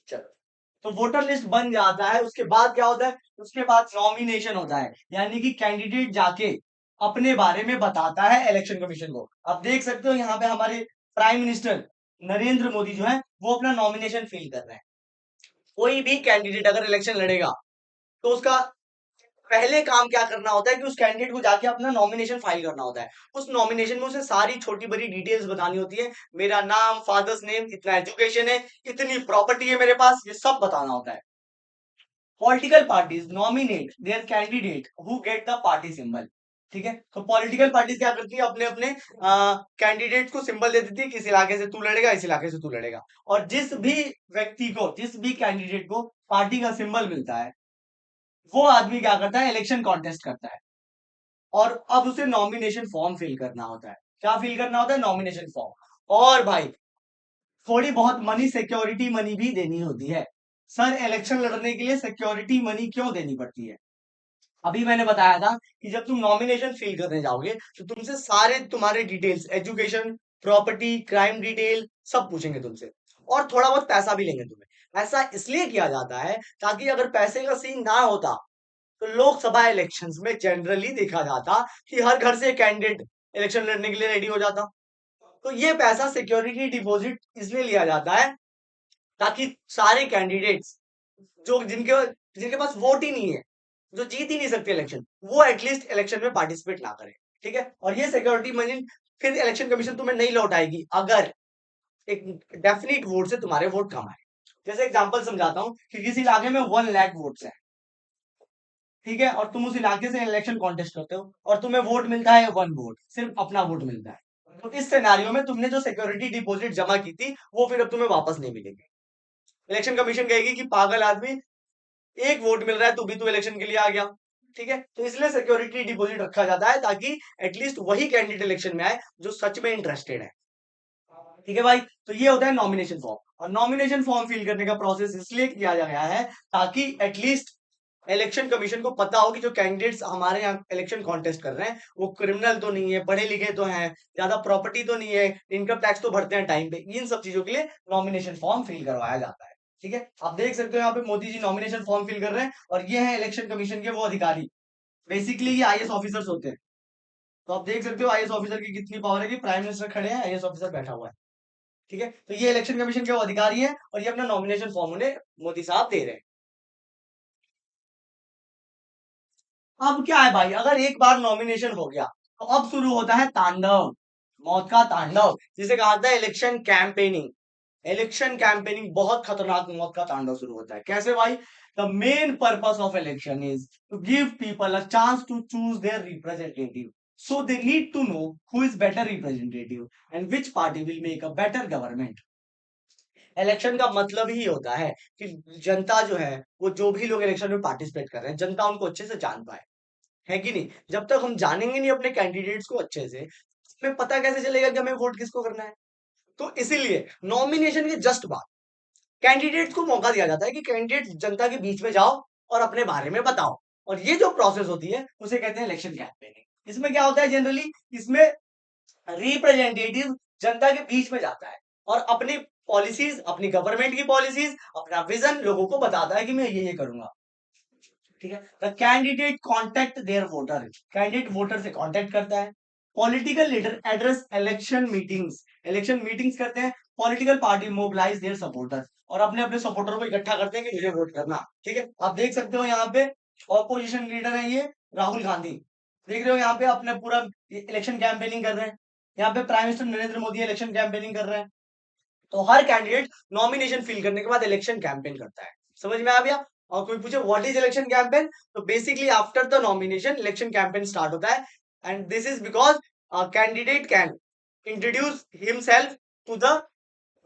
चलो, तो वोटर लिस्ट बन जाता है। उसके बाद क्या होता है? उसके बाद नॉमिनेशन होता है, यानी कि कैंडिडेट जाके अपने बारे में बताता है इलेक्शन कमीशन को। आप देख सकते हो यहाँ पे हमारे प्राइम मिनिस्टर नरेंद्र मोदी जो है वो अपना नॉमिनेशन फिल कर रहे हैं। कोई भी कैंडिडेट अगर इलेक्शन लड़ेगा तो उसका पहले काम क्या करना होता है कि उस कैंडिडेट को जाके अपना नॉमिनेशन फाइल करना होता है। उस नॉमिनेशन में उसे सारी छोटी बड़ी डिटेल्स बतानी होती है। मेरा नाम, फादर्स नेम, इतना एजुकेशन है, इतनी प्रॉपर्टी है मेरे पास, ये सब बताना होता है। Political parties nominate their candidate who get the party symbol. ठीक है, तो पॉलिटिकल पार्टीज क्या करती है? अपने अपने कैंडिडेट को सिंबल दे देती है कि इस इलाके से तू लड़ेगा, इस इलाके से तू लड़ेगा। और जिस भी व्यक्ति को, जिस भी कैंडिडेट को पार्टी का सिंबल मिलता है, वो आदमी क्या करता है? इलेक्शन कॉन्टेस्ट करता है। और अब उसे नॉमिनेशन फॉर्म फिल करना होता है। क्या फिल करना होता है? Nomination form. और भाई थोड़ी बहुत मनी, सिक्योरिटी मनी भी देनी होती है। सर, इलेक्शन लड़ने के लिए सिक्योरिटी मनी क्यों देनी पड़ती है? अभी मैंने बताया था कि जब तुम नॉमिनेशन फिल करने जाओगे तो तुमसे सारे तुम्हारे details, education, property, crime detail सब पूछेंगे तुमसे, और थोड़ा बहुत पैसा भी लेंगे तुम्हें। ऐसा इसलिए किया जाता है ताकि अगर पैसे का सीन ना होता तो लोकसभा इलेक्शंस में जनरली देखा जाता कि हर घर से कैंडिडेट इलेक्शन लड़ने के लिए रेडी हो जाता। तो ये पैसा सिक्योरिटी डिपॉजिट इसलिए लिया जाता है ताकि सारे कैंडिडेट्स जो जिनके जिनके पास वोट ही नहीं है, जो जीत ही नहीं सकते इलेक्शन, वो एटलीस्ट इलेक्शन में पार्टिसिपेट ना करें। ठीक है, और ये सिक्योरिटी मनी फिर इलेक्शन कमीशन तुम्हें नहीं लौटाएगी अगर एक डेफिनेट वोट से तुम्हारे वोट कम आए। जैसे एग्जांपल समझाता हूं कि किसी इलाके में 1 लाख वोट्स है, ठीक है, और तुम उस इलाके से इलेक्शन कॉन्टेस्ट करते हो और तुम्हें वोट मिलता है 1 वोट, सिर्फ अपना वोट मिलता है। तो इस सिनेरियो में तुमने जो सिक्योरिटी डिपॉजिट जमा की थी वो फिर अब तुम्हें वापस नहीं मिलेगी। इलेक्शन कमीशन कहेगी कि पागल आदमी, 1 वोट मिल रहा है, तू भी तो इलेक्शन के लिए आ गया। ठीक है, तो इसलिए सिक्योरिटी डिपॉजिट रखा जाता है ताकि एटलीस्ट वही कैंडिडेट इलेक्शन में आए जो सच में इंटरेस्टेड है। ठीक है भाई, तो ये होता है नॉमिनेशन फॉर्म। और नॉमिनेशन फॉर्म फिल करने का प्रोसेस इसलिए किया गया है ताकि एटलीस्ट इलेक्शन कमीशन को पता हो कि जो कैंडिडेट्स हमारे यहाँ इलेक्शन कॉन्टेस्ट कर रहे हैं वो क्रिमिनल तो नहीं है, पढ़े लिखे तो हैं, ज्यादा प्रॉपर्टी तो नहीं है, इनकम टैक्स तो भरते हैं टाइम पे। इन सब चीजों के लिए नॉमिनेशन फॉर्म फिल करवाया जाता है। ठीक है, आप देख सकते हो यहाँ पे Modi ji nomination form fill कर रहे हैं और ये है इलेक्शन कमीशन के वो अधिकारी। बेसिकली ये आईएएस ऑफिसर्स होते हैं। तो आप देख सकते हो आईएएस ऑफिसर की कितनी पावर है कि प्राइम मिनिस्टर खड़े हैं, आईएएस ऑफिसर बैठा हुआ है। ठीक है, तो ये इलेक्शन कमीशन के वो अधिकारी हैं और ये अपना नॉमिनेशन फॉर्म उन्हें मोदी साहब दे रहे हैं। अब क्या है भाई, अगर एक बार नॉमिनेशन हो गया तो अब शुरू होता है तांडव, मौत का तांडव, जिसे कहा जाता है इलेक्शन कैंपेनिंग। इलेक्शन कैंपेनिंग बहुत खतरनाक मौत का तांडव शुरू होता है। कैसे भाई? The main purpose of election is to give people a chance to choose their representative, so they need to know who is better representative and which party will make a better government. Election का मतलब ही होता है कि जनता जो है, वो जो भी लोग इलेक्शन में पार्टिसिपेट कर रहे हैं, जनता उनको अच्छे से जान पाए। है कि नहीं? जब तक हम जानेंगे नहीं अपने कैंडिडेट्स को अच्छे से, हमें पता कैसे चलेगा कि हमें वोट किसको करना है? तो इसीलिए नॉमिनेशन के जस्ट बाद कैंडिडेट्स को मौका दिया जाता है कि कैंडिडेट जनता के बीच में जाओ और अपने बारे में बताओ। और ये जो प्रोसेस होती है उसे कहते हैं इलेक्शन कैंपेनिंग। इसमें क्या होता है जनरली? इसमें रिप्रेजेंटेटिव जनता के बीच में जाता है और अपनी पॉलिसीज, अपनी गवर्नमेंट की पॉलिसीज, अपना विजन लोगों को बताता है कि मैं ये करूंगा। ठीक है, the candidate contact their voter, candidate voter से कॉन्टेक्ट करता है। Political leader address election meetings, election meetings करते हैं। Political party mobilize their supporter, और अपने अपने सपोर्टर को इकट्ठा करते हैं कि मुझे वोट करना। ठीक है, आप देख सकते हो यहाँ पे ऑपोजिशन लीडर है ये राहुल गांधी। देख रहे हो यहाँ पे अपने पूरा इलेक्शन कैंपेनिंग कर रहे हैं। यहाँ पे prime minister Narendra Modi election campaigning कर रहे हैं। तो हर कैंडिडेट नॉमिनेशन फिल करने के बाद इलेक्शन कैंपेन करता है। समझ में आ गया? और कोई पूछे व्हाट इज इलेक्शन कैंपेन, तो basically after the nomination election campaign start होता है। And this is because candidate can introduce himself to the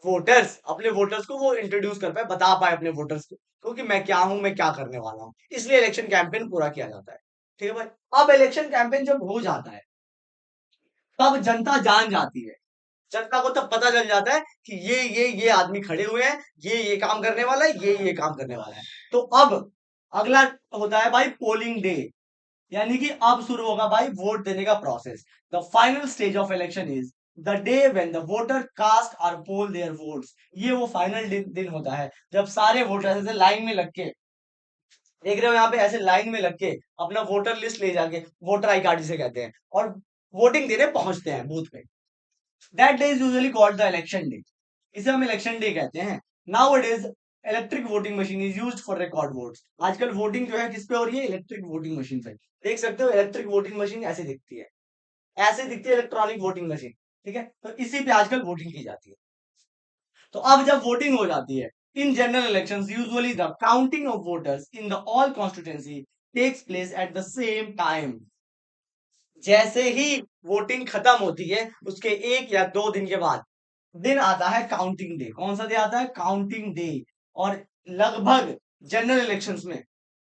voters, अपने वोटर्स को वो इंट्रोड्यूस कर पाए, बता पाए अपने वोटर्स को कि मैं क्या हूं, मैं क्या करने वाला हूं। इसलिए इलेक्शन कैंपेन पूरा किया जाता है। ठीक है भाई, अब इलेक्शन कैंपेन जब हो जाता है तब जनता जान जाती है। जनता को तब पता चल जाता है कि ये आदमी खड़े हुए हैं, ये काम करने वाला है, ये काम करने वाला है। तो अब अगला होता है भाई पोलिंग डे। यानी कि अब शुरू होगा भाई वोट देने का process. The final stage of election is the day when the voter cast और पोल देयर वोट्स। ये वो फाइनल दिन होता है जब सारे वोटर ऐसे लाइन में लग के, देख रहे हो यहाँ पे ऐसे लाइन में लग के अपना वोटर लिस्ट ले जाके, वोटर आई कार्ड जिसे कहते हैं, और वोटिंग देने पहुंचते हैं बूथ पे। That day is usually called the election day. इसे हम इलेक्शन डे कहते हैं। Now it is electric voting machine is used for record votes. आजकल वोटिंग जो है किस पे हो रही है? इलेक्ट्रिक वोटिंग मशीन पे। देख सकते हो इलेक्ट्रिक वोटिंग मशीन ऐसे दिखती है, ऐसे दिखती है इलेक्ट्रॉनिक वोटिंग मशीन। ठीक है, तो इसी पे आजकल वोटिंग की जाती है। तो अब जब वोटिंग हो जाती है in general elections, usually the counting of voters in the all constituency takes place at the same time. जैसे ही वोटिंग खत्म होती है उसके 1 या 2 दिन के बाद दिन आता है काउंटिंग डे। कौन सा डे आता है? Counting day. और लगभग जनरल इलेक्शंस में,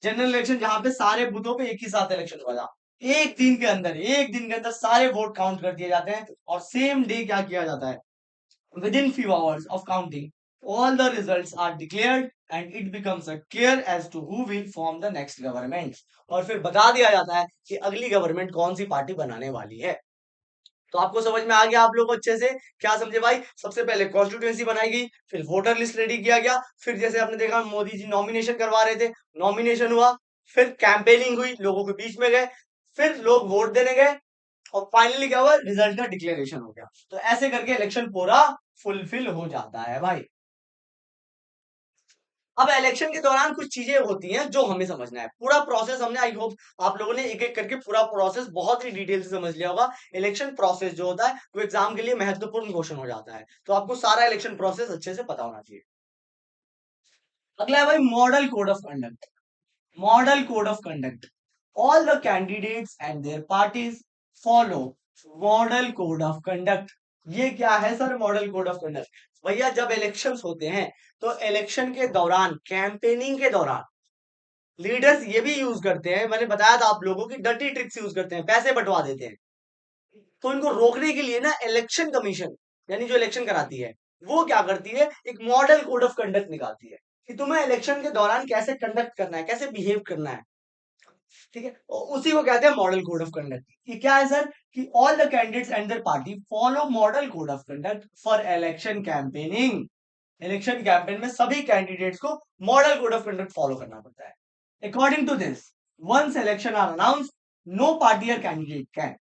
जनरल इलेक्शन जहां पे सारे बूथों पे एक ही साथ इलेक्शन हुआ था, एक दिन के अंदर सारे वोट काउंट कर दिए जाते हैं। और सेम डे क्या किया जाता है? within few hours of counting, all the results are declared and it becomes a clear as to who will form the next government। और फिर बता दिया जाता है कि अगली गवर्नमेंट कौन सी पार्टी बनाने वाली है। तो आपको समझ में आ गया? आप लोग अच्छे से क्या समझे भाई? सबसे पहले कॉन्स्टिट्यूएंसी बनाई गई, फिर वोटर लिस्ट रेडी किया गया, फिर जैसे आपने देखा मोदी जी नॉमिनेशन करवा रहे थे, नॉमिनेशन हुआ, फिर कैंपेनिंग हुई, लोगों के बीच में गए, फिर लोग वोट देने गए, और फाइनली क्या हुआ? रिजल्ट का डिक्लेरेशन हो गया। तो ऐसे करके इलेक्शन पूरा फुलफिल हो जाता है भाई। अब इलेक्शन के दौरान कुछ चीजें होती हैं जो हमें समझना है। पूरा प्रोसेस हमने, आई होप आप लोगों ने एक एक करके पूरा प्रोसेस बहुत ही डिटेल से समझ लिया होगा। इलेक्शन प्रोसेस जो होता है वो एग्जाम के लिए महत्वपूर्ण क्वेश्चन हो जाता है, तो आपको सारा इलेक्शन प्रोसेस अच्छे से पता होना चाहिए। अगला है भाई model code of conduct. Model code of conduct, all the candidates and their parties follow model code of conduct. ये क्या है sir model code of conduct? भैया जब इलेक्शंस होते हैं तो इलेक्शन के दौरान, कैंपेनिंग के दौरान लीडर्स ये भी यूज करते हैं, मैंने बताया था आप लोगों की डर्टी ट्रिक्स यूज करते हैं, पैसे बंटवा देते हैं। तो इनको रोकने के लिए ना इलेक्शन कमीशन, यानी जो इलेक्शन कराती है, वो क्या करती है? एक मॉडल कोड ऑफ कंडक्ट निकालती है कि तुम्हें इलेक्शन के दौरान कैसे कंडक्ट करना है, कैसे बिहेव करना है। ठीक है, उसी को कहते हैं मॉडल कोड ऑफ कंडक्ट। ये क्या है सर? कि all the candidates and their party follow model code of conduct for election campaigning. Election campaign में सभी कैंडिडेट्स को model code of conduct follow करना पड़ता है। According to this, once election are announce, no party और candidate can.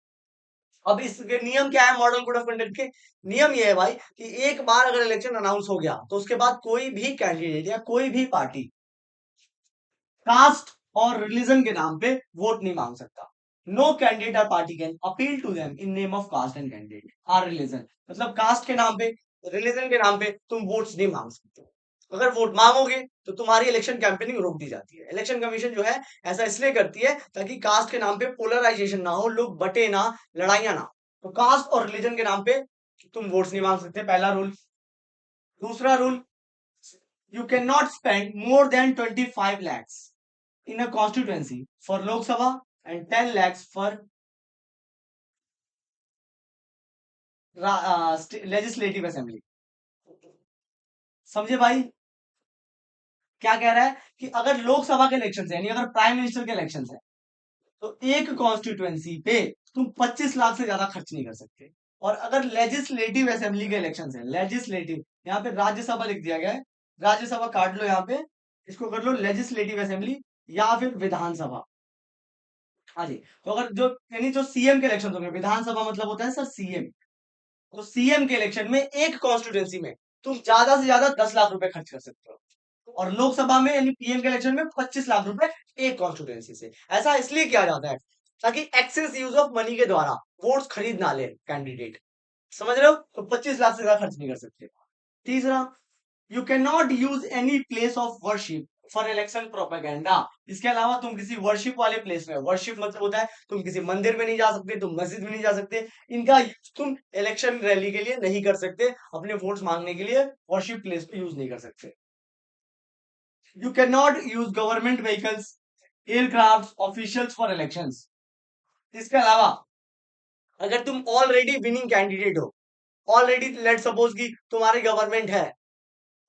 अब इसके नियम क्या है मॉडल कोड ऑफ कंडक्ट के? नियम ये है भाई कि एक बार अगर इलेक्शन अनाउंस हो गया तो उसके बाद कोई भी कैंडिडेट या कोई भी पार्टी कास्ट और रिलीजन के नाम पे वोट नहीं मांग सकता। नो कैंडिडेट और party can appeal to them in name of caste and candidate or religion. मतलब कास्ट के नाम पे, रिलीजन के नाम पे तुम वोट्स नहीं मांग सकते। अगर वोट मांगोगे तो तुम्हारी इलेक्शन कैंपेनिंग रोक दी जाती है। इलेक्शन कमीशन जो है ऐसा इसलिए करती है ताकि कास्ट के नाम पे पोलराइजेशन ना हो, लोग बटे ना, लड़ाइयां ना। तो कास्ट और रिलीजन के नाम पे तुम वोट्स नहीं मांग सकते, पहला रूल। दूसरा rule, you cannot spend more than 25 lakhs in a constituency for Lok Sabha and 10 lakhs for legislative assembly। समझे भाई? क्या कह रहा है कि अगर लोकसभा के इलेक्शन है, यानी अगर प्राइम मिनिस्टर के इलेक्शन है, तो एक कॉन्स्टिट्यूएंसी पे तुम 25 लाख से ज्यादा खर्च नहीं कर सकते। और अगर लेजिस्लेटिव असेंबली के इलेक्शन है, लेजिस्लेटिव, यहाँ पे राज्यसभा लिख दिया गया है, राज्यसभा काट लो, यहाँ पे इसको कर लो लेजिस्लेटिव असेंबली या फिर विधानसभा। हाँ जी, तो अगर जो, यानी जो सीएम के इलेक्शन होंगे, विधानसभा मतलब होता है सर सीएम। तो सीएम के इलेक्शन में एक कॉन्स्टिट्यूएंसी में तुम ज्यादा से ज्यादा 10 लाख रुपए खर्च कर सकते हो, और लोकसभा में यानी पीएम के इलेक्शन में 25 लाख रुपए एक कॉन्स्टिट्यूएंसी से। ऐसा इसलिए किया जाता है ताकि एक्सेस यूज ऑफ मनी के द्वारा वोट्स खरीद ना ले कैंडिडेट। समझ रहे हो? तो 25 लाख से ज्यादा खर्च नहीं कर सकते। तीसरा, you can not use any place of worship for election propaganda. इसके अलावा तुम किसी वर्शिप वाले प्लेस में, वर्शिप मतलब होता है तुम किसी मंदिर में नहीं जा सकते, तुम मस्जिद में नहीं जा सकते, इनका यूज तुम इलेक्शन रैली के लिए नहीं कर सकते, अपने वोट्स मांगने के लिए वर्शिप प्लेस पे यूज नहीं कर सकते। You can not use government vehicles, aircraft, officials for elections. इसके अलावा अगर तुम ऑलरेडी विनिंग कैंडिडेट हो, ऑलरेडी लेट सपोज की तुम्हारी गवर्नमेंट है,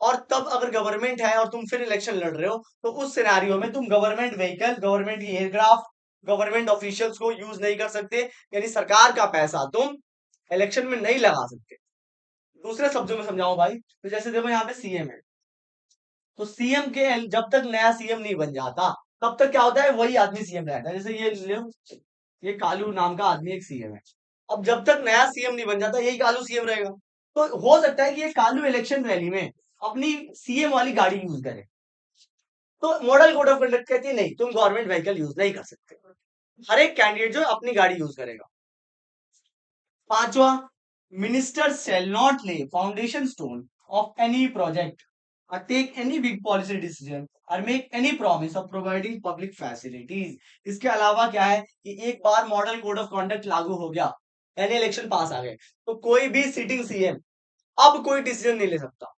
और तब अगर गवर्नमेंट है और तुम फिर इलेक्शन लड़ रहे हो, तो उस सिनेरियो में तुम गवर्नमेंट व्हीकल, गवर्नमेंट की एयरक्राफ्ट गवर्नमेंट ऑफिशियल्स को यूज नहीं कर सकते, यानी सरकार का पैसा तुम इलेक्शन में नहीं लगा सकते। दूसरे शब्दों में समझाऊं भाई, तो जैसे देखो यहाँ पे सीएम है, तो सीएम के जब तक नया सीएम नहीं बन जाता तब तक क्या होता है, वही आदमी सीएम रहता है। जैसे ये कालू नाम का आदमी एक सीएम है। अब जब तक नया सीएम नहीं बन जाता यही कालू सीएम रहेगा। तो हो सकता है कि ये कालू इलेक्शन रैली में अपनी सीएम वाली गाड़ी यूज करे, तो मॉडल कोड ऑफ कंडक्ट कहती है नहीं, तुम गवर्नमेंट व्हीकल यूज नहीं कर सकते। हर एक कैंडिडेट जो है अपनी गाड़ी यूज करेगा। पांचवा, मिनिस्टर शेल नॉट ले foundation stone of any project or take any big policy decision or make any promise of providing public facilities। इसके अलावा क्या है कि एक बार मॉडल कोड ऑफ कंडक्ट लागू हो गया, यानी इलेक्शन पास आ गए, तो कोई भी सिटिंग सीएम अब कोई डिसीजन नहीं ले सकता।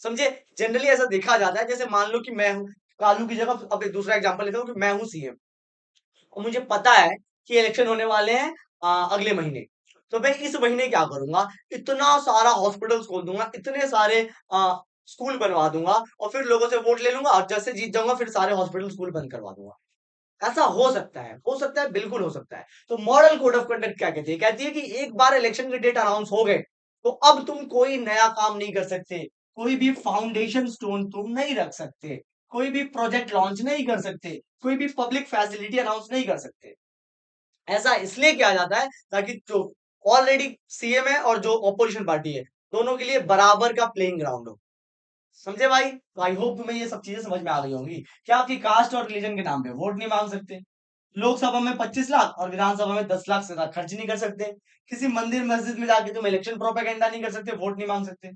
समझे, जनरली ऐसा देखा जाता है, जैसे मान लो कि मैं हूं कालू की जगह, अब एक दूसरा एग्जांपल लेता हूं कि मैं हूं सीएम और मुझे पता है कि इलेक्शन होने वाले हैं अगले महीने, तो मैं इस महीने क्या करूंगा, इतना सारा हॉस्पिटल्स खोल दूंगा, इतने सारे स्कूल बनवा दूंगा और फिर लोगों से वोट ले लूंगा और जैसे जीत जाऊंगा फिर सारे हॉस्पिटल स्कूल बंद करवा दूंगा। ऐसा हो सकता है, हो सकता है, बिल्कुल हो सकता है। तो मॉडल कोड ऑफ कंडक्ट क्या कहती है, कहती है कि एक बार इलेक्शन के डेट अनाउंस हो गए तो अब तुम कोई नया काम नहीं कर सकते, कोई भी फाउंडेशन स्टोन तुम नहीं रख सकते, कोई भी प्रोजेक्ट लॉन्च नहीं कर सकते, कोई भी पब्लिक फैसिलिटी अनाउंस नहीं कर सकते। ऐसा इसलिए किया जाता है ताकि जो ऑलरेडी सीएम है और जो ऑपोजिशन पार्टी है दोनों के लिए बराबर का प्लेइंग ग्राउंड हो। समझे भाई, तो आई होप तुम्हें ये सब चीजें समझ में आ गई होंगी। क्या आपकी कास्ट और रिलीजन के नाम पे वोट नहीं मांग सकते, लोकसभा में 25 लाख और विधानसभा में 10 लाख से ज्यादा खर्च नहीं कर सकते, किसी मंदिर मस्जिद में जाके तुम इलेक्शन प्रोपेगेंडा नहीं कर सकते, वोट नहीं मांग सकते,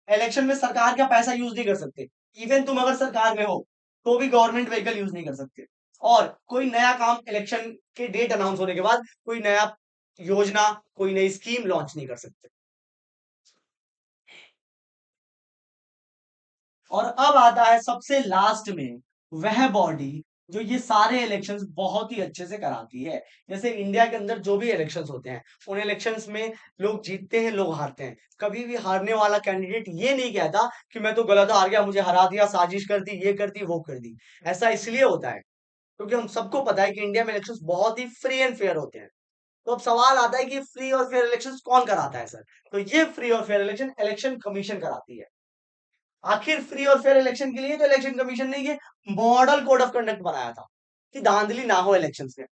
इलेक्शन में सरकार का पैसा यूज नहीं कर सकते, इवन तुम अगर सरकार में हो तो भी गवर्नमेंट व्हीकल यूज नहीं कर सकते, और कोई नया काम इलेक्शन के डेट अनाउंस होने के बाद कोई नया योजना, कोई नई स्कीम लॉन्च नहीं कर सकते। और अब आता है सबसे लास्ट में वह बॉडी जो ये सारे इलेक्शंस बहुत ही अच्छे से कराती है। जैसे इंडिया के अंदर जो भी इलेक्शंस होते हैं उन इलेक्शंस में लोग जीतते हैं, लोग हारते हैं। कभी भी हारने वाला कैंडिडेट ये नहीं कहता कि मैं तो गलत हार गया, मुझे हरा दिया, साजिश कर दी, ये कर दी, वो कर दी। ऐसा इसलिए होता है क्योंकि हम सबको पता है कि इंडिया में इलेक्शंस बहुत ही फ्री एंड फेयर होते हैं। तो अब सवाल आता है कि फ्री और फेयर इलेक्शंस कौन कराता है सर, तो ये फ्री और फेयर इलेक्शन इलेक्शन कमीशन कराती है। आखिर फ्री और फेयर इलेक्शन के लिए तो इलेक्शन कमीशन ने ये मॉडल कोड ऑफ कंडक्ट बनाया था कि धांधली ना हो इलेक्शन में।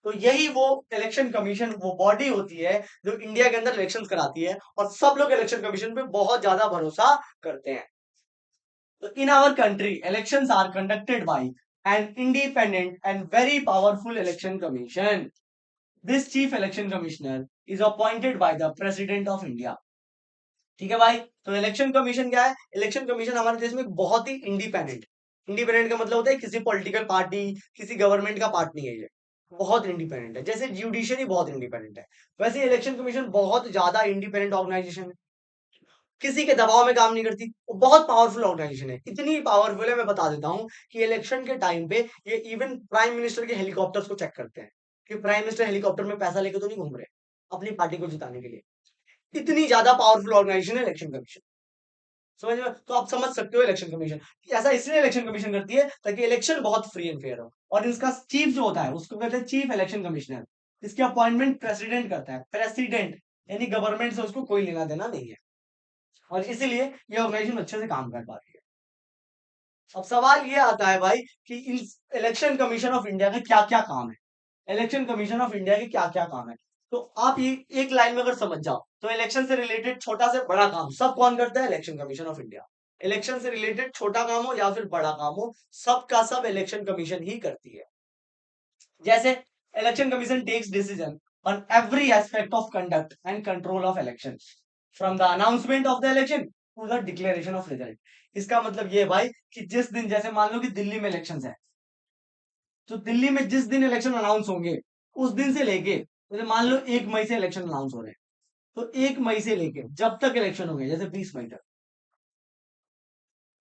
तो यही वो इलेक्शन कमीशन वो बॉडी होती है जो इंडिया के अंदर इलेक्शन कराती है और सब लोग इलेक्शन कमीशन पे बहुत ज्यादा भरोसा करते हैं। तो in our country elections are conducted by an independent and very powerful election commission. This chief election commissioner is appointed by the president of India. ठीक है भाई, तो इलेक्शन कमीशन क्या है, इलेक्शन कमीशन हमारे देश में बहुत ही इंडिपेंडेंट, इंडिपेंडेंट का मतलब होता है किसी पॉलिटिकल पार्टी, किसी गवर्नमेंट का पार्ट नहीं है ये, बहुत इंडिपेंडेंट है। जैसे ज्यूडिशरी बहुत इंडिपेंडेंट है, वैसे इलेक्शन कमीशन बहुत ज्यादा इंडिपेंडेंट ऑर्गेनाइजेशन है, किसी के दबाव में काम नहीं करती, वो बहुत पावरफुल ऑर्गेनाइजेशन है। इतनी पावरफुल है, मैं बता देता हूँ कि इलेक्शन के टाइम पे ये इवन प्राइम मिनिस्टर के हेलीकॉप्टर्स को चेक करते हैं कि प्राइम मिनिस्टर हेलीकॉप्टर में पैसा लेके तो नहीं घूम रहे अपनी पार्टी को जिताने के लिए। इतनी ज्यादा पावरफुल ऑर्गेनाइजेशन है इलेक्शन कमीशन। समझ में, तो आप समझ सकते हो इलेक्शन कमीशन ऐसा इसलिए इलेक्शन कमीशन करती है ताकि इलेक्शन बहुत फ्री एंड फेयर हो। और इसका चीफ जो होता है उसको कहते हैं चीफ इलेक्शन कमिश्नर। इसकी अपॉइंटमेंट प्रेसिडेंट करता है, प्रेसिडेंट, यानी गवर्नमेंट से उसको कोई लेना देना नहीं है, और इसीलिए ये ऑर्गेनाइजेशन अच्छे से काम कर पाती है। अब सवाल ये आता है भाई कि इलेक्शन कमीशन ऑफ इंडिया का क्या क्या काम है, इलेक्शन कमीशन ऑफ इंडिया के क्या क्या काम है। तो आप ये एक लाइन में अगर समझ जाओ तो इलेक्शन से रिलेटेड छोटा से बड़ा काम सब कौन करता है, election commission of India. Election से रिलेटेड छोटा काम हो या फिर बड़ा काम हो, सबका सब इलेक्शन कमीशन ही करती है। जैसे election commission takes decision on every aspect of conduct and control of election from the announcement of the election to the declaration of result. इसका मतलब ये भाई कि जिस दिन, जैसे मान लो कि दिल्ली में इलेक्शन है, तो दिल्ली में जिस दिन इलेक्शन अनाउंस होंगे उस दिन से लेके, जैसे मान लो 1 मई से इलेक्शन अनाउंस हो रहे हैं, तो 1 मई से लेके जब तक इलेक्शन होंगे, जैसे 20 मई तक,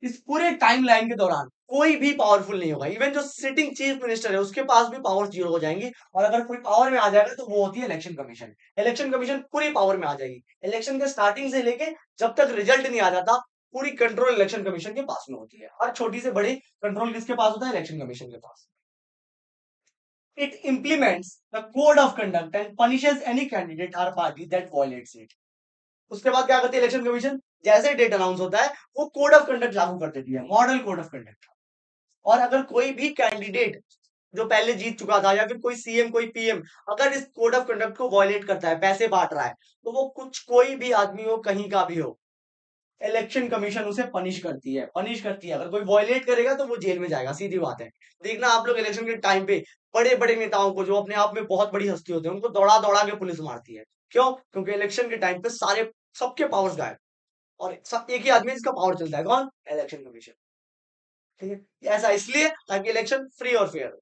इस पूरे टाइम लाइन के दौरान कोई भी पावरफुल नहीं होगा। इवन जो सिटिंग चीफ मिनिस्टर है उसके पास भी पावर जीरो हो जाएंगी, और अगर कोई पावर में आ जाएगा तो वो होती है इलेक्शन कमीशन। इलेक्शन कमीशन पूरी पावर में आ जाएगी, इलेक्शन के स्टार्टिंग से लेके जब तक रिजल्ट नहीं आ जाता पूरी कंट्रोल इलेक्शन कमीशन के पास में होती है। और छोटी से बड़ी कंट्रोल किसके पास होता है, इलेक्शन कमीशन के पास। It implements the code of conduct and punishes any candidate or party that violates it. उसके बाद क्या करती है इलेक्शन कमीशन? जैसे डेट अनाउंस होता है वो कोड ऑफ कंडक्ट लागू कर देती है, मॉडल कोड ऑफ कंडक्ट। और अगर कोई भी कैंडिडेट जो पहले जीत चुका था या फिर कोई सीएम कोई पीएम अगर इस कोड ऑफ कंडक्ट को वायलेट करता है, पैसे बांट रहा है, तो वो कुछ कोई भी आदमी हो कहीं का भी हो, इलेक्शन कमीशन उसे पनिश करती है। अगर कोई वायलेट करेगा तो वो जेल में जाएगा, सीधी बात है। देखना आप लोग इलेक्शन के टाइम पे बड़े बड़े नेताओं को जो अपने आप में बहुत बड़ी हस्ती होते हैं उनको दौड़ा दौड़ा के पुलिस मारती है। क्यों? क्योंकि इलेक्शन के टाइम पे सारे सबके पावर्स गायब और सब एक ही आदमी है जिसका पावर चलता है, कौन? Election commission. ठीक है, ऐसा इसलिए ताकि इलेक्शन फ्री और फेयर हो।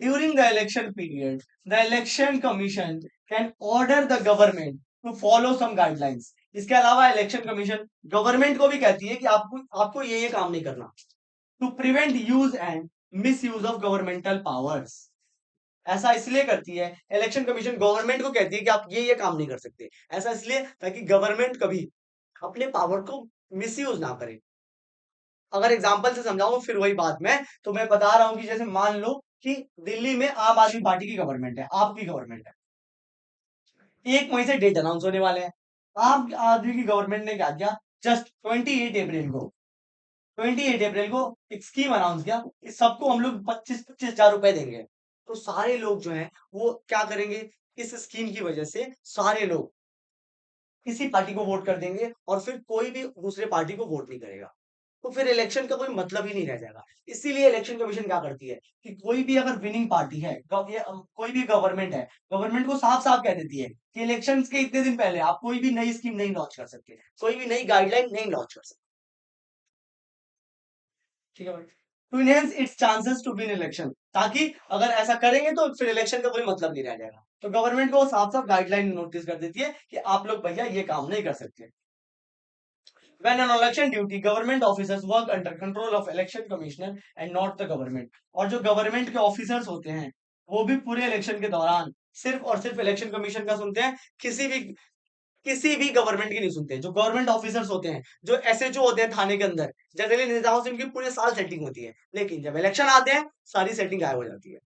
During the election period, the election commission can order the government to follow some guidelines. इसके अलावा इलेक्शन कमीशन गवर्नमेंट को भी कहती है कि आपको ये काम नहीं करना। To prevent use and misuse of governmental powers. ऐसा इसलिए करती है इलेक्शन कमीशन, गवर्नमेंट को कहती है कि आप ये काम नहीं कर सकते। ऐसा इसलिए ताकि गवर्नमेंट कभी अपने पावर को मिस यूज ना करे। अगर एग्जाम्पल से समझाऊं फिर वही बात में, तो मैं बता रहा हूं कि जैसे मान लो कि दिल्ली में आम आदमी पार्टी की गवर्नमेंट है, आपकी गवर्नमेंट है, 1 मई से डेट अनाउंस होने वाले हैं। आम आदमी की गवर्नमेंट ने क्या किया? जस्ट 28 अप्रैल को एक स्कीम अनाउंस किया कि सबको हम लोग 25-25 हजार रुपए देंगे। तो सारे लोग जो हैं वो क्या करेंगे? इस स्कीम की वजह से सारे लोग किसी पार्टी को वोट कर देंगे और फिर कोई भी दूसरे पार्टी को वोट नहीं करेगा। तो फिर इलेक्शन का कोई मतलब ही नहीं रह जाएगा। इसीलिए इलेक्शन कमीशन क्या करती है कि कोई भी अगर विनिंग पार्टी है, कोई भी गवर्नमेंट है, गवर्नमेंट को साफ-साफ कह देती है कि इलेक्शंस के इतने दिन पहले आप कोई भी नई स्कीम नहीं लॉन्च कर सकते, कोई भी नई गाइडलाइन नहीं लॉन्च कर सकते। ठीक है भाई? To enhance its chances to win election, ताकि अगर ऐसा करेंगे तो फिर इलेक्शन का कोई मतलब नहीं रह जाएगा। तो गवर्नमेंट को साफ-साफ गाइडलाइन नोटिस कर देती है कि आप लोग भैया ये काम नहीं कर सकते। When on election duty, government officers work under control of election commissioner and not the government. और जो गवर्नमेंट के ऑफिसर्स होते हैं वो भी पूरे इलेक्शन के दौरान सिर्फ और सिर्फ इलेक्शन कमीशन का सुनते हैं, किसी भी गवर्नमेंट की नहीं सुनते। जो गवर्नमेंट ऑफिसर्स होते हैं, जो एसएचओ होते हैं थाने के अंदर, जनरली नेताओं से इनकी पूरे साल सेटिंग होती है, लेकिन जब इलेक्शन आते हैं सारी सेटिंग गायब हो जाती है।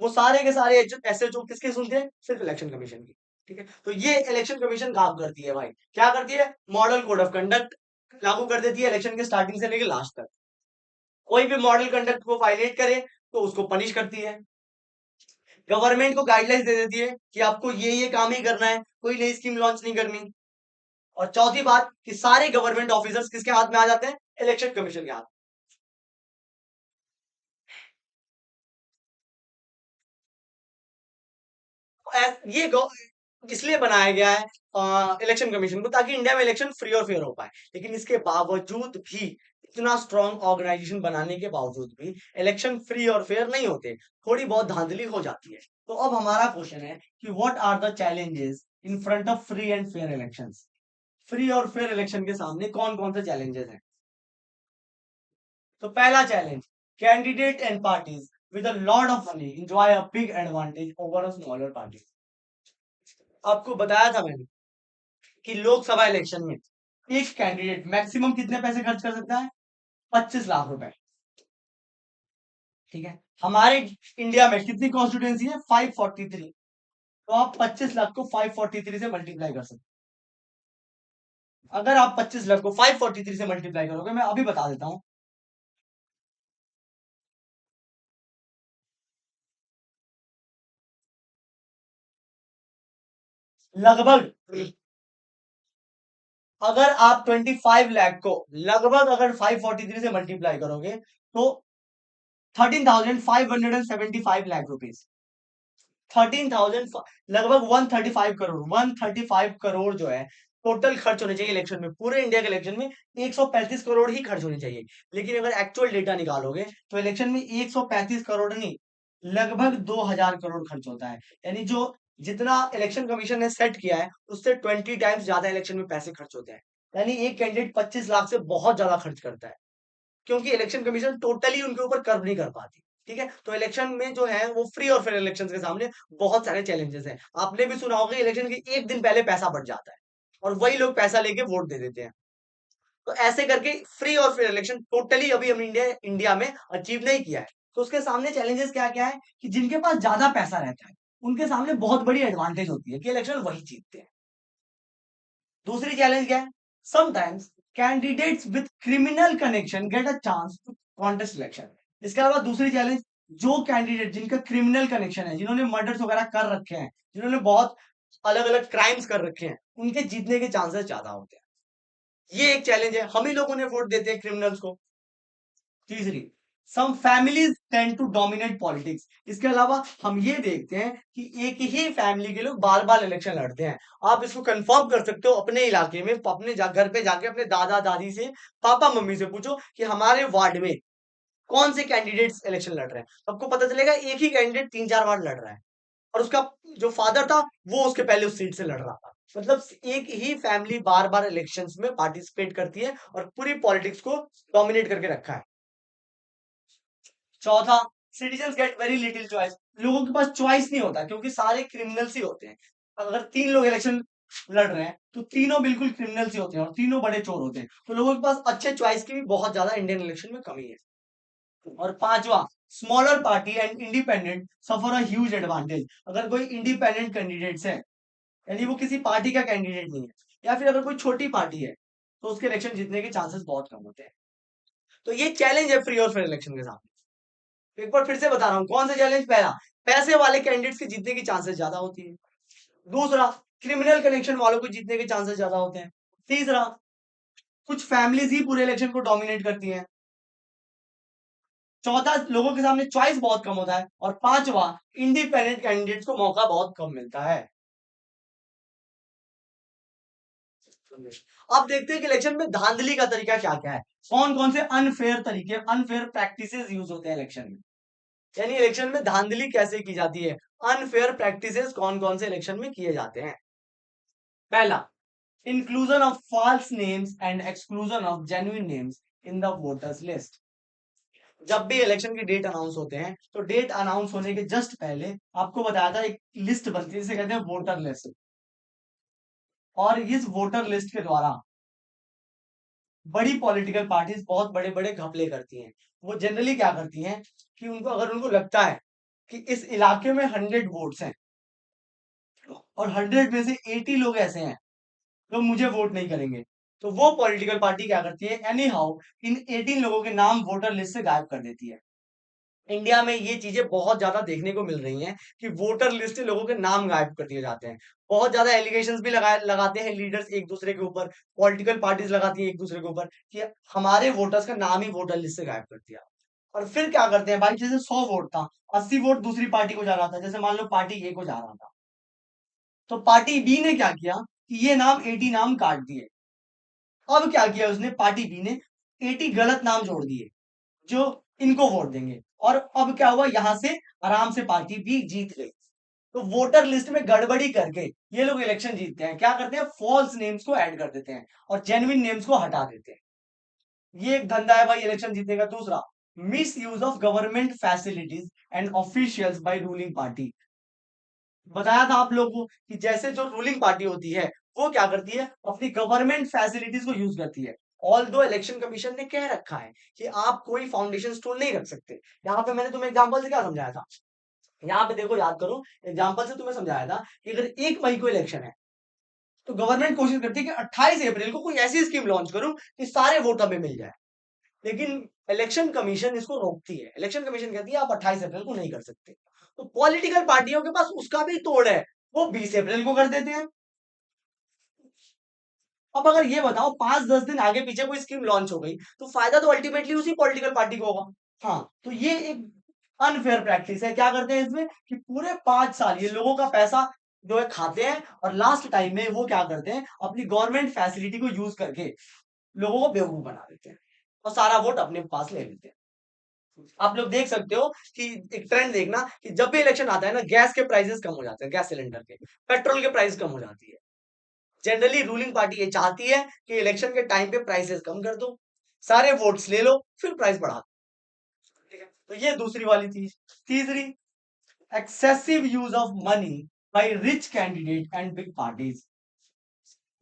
वो सारे के सारे एसएचओ किसके सुनते हैं? सिर्फ इलेक्शन कमीशन की। ठीक है, तो ये इलेक्शन कमीशन काम करती है भाई। क्या करती है? मॉडल कोड ऑफ कंडक्ट लागू कर देती है इलेक्शन के स्टार्टिंग से लेकर लास्ट तक। कोई भी मॉडल कंडक्ट को वायलेट करे तो उसको पनिश करती है। गवर्नमेंट को गाइडलाइंस दे देती है कि आपको ये काम ही करना है, कोई नई स्कीम लॉन्च नहीं करनी। और चौथी बात कि सारे गवर्नमेंट ऑफिसर्स किसके हाथ में आ जाते हैं? इलेक्शन कमीशन के हाथ। ये इसलिए बनाया गया है इलेक्शन कमीशन को, ताकि इंडिया में इलेक्शन फ्री और फेयर हो पाए। लेकिन इसके बावजूद भी, इतना स्ट्रॉन्ग ऑर्गेनाइजेशन बनाने के बावजूद भी इलेक्शन फ्री और फेयर नहीं होते, थोड़ी बहुत धांधली हो जाती है। तो अब हमारा क्वेश्चन है कि what are the challenges in front of free and fair elections? Free और फेयर इलेक्शन के सामने कौन कौन से चैलेंजेस हैं? तो पहला challenge, candidate and parties with a lot of money enjoy a big advantage over a smaller party. आपको बताया था मैंने कि लोकसभा इलेक्शन में एक कैंडिडेट मैक्सिमम कितने पैसे खर्च कर सकता है? 25 लाख रुपए। ठीक है, हमारे इंडिया में कितनी कॉन्स्टिट्यूएंसी है? 543। तो आप 25 लाख को 543 से मल्टीप्लाई कर सकते हैं। अगर आप 25 लाख को 543 से मल्टीप्लाई करोगे, मैं अभी बता देता हूं, लगभग अगर आप 25 लाख को लगभग अगर 543 से मल्टीप्लाई करोगे तो 13,575 लाख रुपीज, 13,000, लगभग 135 करोड़, 135 करोड़ जो है टोटल खर्च होने चाहिए इलेक्शन में। पूरे इंडिया के इलेक्शन में 135 करोड़ ही खर्च होने चाहिए। लेकिन अगर एक्चुअल डेटा निकालोगे तो इलेक्शन में 135 करोड़ नहीं, लगभग 2,000 करोड़ खर्च होता है। यानी जो जितना इलेक्शन कमीशन ने सेट किया है उससे 20 टाइम्स ज्यादा इलेक्शन में पैसे खर्च होते हैं। यानी एक कैंडिडेट 25 लाख से बहुत ज्यादा खर्च करता है, क्योंकि इलेक्शन कमीशन टोटली उनके ऊपर कर्व नहीं कर पाती। ठीक है, तो इलेक्शन में जो है वो फ्री और फेयर इलेक्शन के सामने बहुत सारे चैलेंजेस हैं। आपने भी सुना होगा इलेक्शन के एक दिन पहले पैसा बढ़ जाता है और वही लोग पैसा लेके वोट दे देते हैं। तो ऐसे करके फ्री और फेयर इलेक्शन टोटली अभी हम इंडिया इंडिया में अचीव नहीं किया है। तो उसके सामने चैलेंजेस क्या क्या है कि जिनके पास ज्यादा पैसा रहता है उनके सामने बहुत बड़ी एडवांटेज होती है कि इलेक्शन वही जीतते हैं। दूसरी चैलेंज क्या है, sometimes candidates with criminal connection get a chance to contest election. इसके अलावा दूसरी चैलेंज, जो कैंडिडेट जिनका क्रिमिनल कनेक्शन है, जिन्होंने मर्डर्स वगैरह कर रखे हैं, जिन्होंने बहुत अलग अलग क्राइम्स कर रखे हैं, उनके जीतने के चांसेस ज्यादा होते हैं। ये एक चैलेंज है, हम ही लोगों ने वोट देते हैं क्रिमिनल्स को। तीसरी, some families tend to dominate politics. इसके अलावा हम ये देखते हैं कि एक ही फैमिली के लोग बार बार इलेक्शन लड़ते हैं। आप इसको कंफर्म कर सकते हो अपने इलाके में, अपने घर पे जाके अपने दादा दादी से, पापा मम्मी से पूछो कि हमारे वार्ड में कौन से कैंडिडेट्स इलेक्शन लड़ रहे हैं, तो आपको पता चलेगा एक ही कैंडिडेट 3-4 बार लड़ रहा है और उसका जो फादर था वो उसके पहले उस सीट से लड़ रहा था। मतलब एक ही फैमिली बार बार इलेक्शंस में पार्टिसिपेट करती है और पूरी पॉलिटिक्स को डोमिनेट करके रखा है। चौथा, citizen get very little choice. लोगों के पास चॉइस नहीं होता क्योंकि सारे क्रिमिनल्स ही होते हैं। अगर 3 लोग इलेक्शन लड़ रहे हैं तो तीनों बिल्कुल क्रिमिनल्स ही होते हैं और तीनों बड़े चोर होते हैं, तो लोगों के पास अच्छे चॉइस की भी बहुत ज्यादा इंडियन इलेक्शन में कमी है। और पांचवा, smaller party and independent suffer a huge advantage. अगर कोई इंडिपेंडेंट कैंडिडेट्स है, यानी वो किसी पार्टी का कैंडिडेट नहीं है, या फिर अगर कोई छोटी पार्टी है, तो उसके इलेक्शन जीतने के चांसेस बहुत कम होते हैं। तो ये चैलेंज है फ्री और फेयर इलेक्शन के साथ। एक बार फिर से बता रहा हूं, कौन सा चैलेंज? पहला, पैसे वाले कैंडिडेट्स के जीतने की चांसेस ज्यादा होती है। दूसरा, क्रिमिनल कनेक्शन वालों को जीतने के चांसेस ज्यादा होते हैं। तीसरा, कुछ फैमिलीज ही पूरे इलेक्शन को डोमिनेट करती हैं। चौथा, लोगों के सामने चॉइस बहुत कम होता है। और पांचवा, इंडिपेंडेंट कैंडिडेट्स को मौका बहुत कम मिलता है। अब देखते हैं कि इलेक्शन में धांधली का तरीका क्या क्या है, कौन कौन से अनफेयर तरीके, अनफेयर प्रैक्टिसेस यूज होते हैं इलेक्शन में, यानी इलेक्शन में धांधली कैसे की जाती है, अनफेयर प्रैक्टिसेस कौन कौन से इलेक्शन में किए जाते हैं। पहला, inclusion of false names and exclusion of genuine names in the voters list. जब भी इलेक्शन की डेट अनाउंस होते हैं तो डेट अनाउंस होने के जस्ट पहले आपको बताया था एक लिस्ट बनती है जिसे कहते हैं वोटर लिस्ट, और इस वोटर लिस्ट के द्वारा बड़ी पॉलिटिकल पार्टीज बहुत बड़े बड़े घपले करती हैं। वो जनरली क्या करती हैं कि उनको, अगर उनको लगता है कि इस इलाके में 100 वोट्स हैं और 100 में से 80 लोग ऐसे हैं जो मुझे वोट नहीं करेंगे, तो वो पॉलिटिकल पार्टी क्या करती है, एनी हाउ इन 18 लोगों के नाम वोटर लिस्ट से गायब कर देती है। इंडिया में ये चीजें बहुत ज्यादा देखने को मिल रही हैं कि वोटर लिस्ट से लोगों के नाम गायब कर दिए जाते हैं। बहुत ज्यादा एलिगेशंस भी लगाते हैं लीडर्स एक दूसरे के ऊपर, पॉलिटिकल पार्टीज लगाती हैं एक दूसरे के ऊपर कि हमारे वोटर्स का नाम ही वोटर लिस्ट से गायब कर दिया। और फिर क्या करते हैं भाई, जैसे 100 वोट था, 80 वोट दूसरी पार्टी को जा रहा था, जैसे मान लो पार्टी ए को जा रहा था, तो पार्टी बी ने क्या किया कि ये नाम 80 नाम काट दिए। अब क्या किया उसने, पार्टी बी ने 80 गलत नाम जोड़ दिए जो इनको वोट देंगे, और अब क्या हुआ, यहां से आराम से पार्टी भी जीत गई। तो वोटर लिस्ट में गड़बड़ी करके ये लोग इलेक्शन जीतते हैं, क्या करते हैं, फॉल्स नेम्स को ऐड कर देते हैं और जेन्युइन नेम्स को हटा देते हैं। ये एक धंधा है भाई इलेक्शन जीतने का। दूसरा, misuse of government facilities and officials by ruling party. बताया था आप लोगों को कि जैसे जो रूलिंग पार्टी होती है वो क्या करती है, अपनी गवर्नमेंट फैसिलिटीज को यूज करती है। ऑल दो इलेक्शन कमीशन ने कह रखा है कि आप कोई फाउंडेशन स्टोन नहीं रख सकते। यहाँ पे मैंने तुम्हें एग्जांपल से क्या समझाया था, यहाँ पे देखो याद करो, एग्जांपल से तुम्हें समझाया था कि अगर 1 मई को इलेक्शन है तो गवर्नमेंट कोशिश करती है कि 28 अप्रैल को कोई ऐसी स्कीम लॉन्च करूं कि सारे वोट हमें मिल जाए, लेकिन इलेक्शन कमीशन इसको रोकती है। इलेक्शन कमीशन कहती है आप 28 अप्रैल को नहीं कर सकते। तो पॉलिटिकल पार्टियों के पास उसका भी तोड़ है, वो 20 अप्रैल को कर देते हैं। अब अगर ये बताओ 5-10 दिन आगे पीछे कोई स्कीम लॉन्च हो गई तो फायदा तो अल्टीमेटली उसी पॉलिटिकल पार्टी को होगा। हाँ, तो ये एक अनफेयर प्रैक्टिस है। क्या करते हैं इसमें कि पूरे 5 साल ये लोगों का पैसा जो है खाते हैं, और लास्ट टाइम में वो क्या करते हैं, अपनी गवर्नमेंट फैसिलिटी को यूज करके लोगों को बेवकूफ बना देते हैं और सारा वोट अपने पास ले लेते हैं। आप लोग देख सकते हो कि एक ट्रेंड देखना कि जब भी इलेक्शन आता है ना, गैस के प्राइसेस कम हो जाते हैं, गैस सिलेंडर के, पेट्रोल के प्राइस कम हो जाती है। जनरली रूलिंग पार्टी ये चाहती है कि इलेक्शन के टाइम पे प्राइसेस कम कर दो, सारे वोट्स ले लो, फिर प्राइस बढ़ा दो। ठीक है, तो ये दूसरी वाली चीज। तीसरी, excessive use of money by rich candidate and big parties.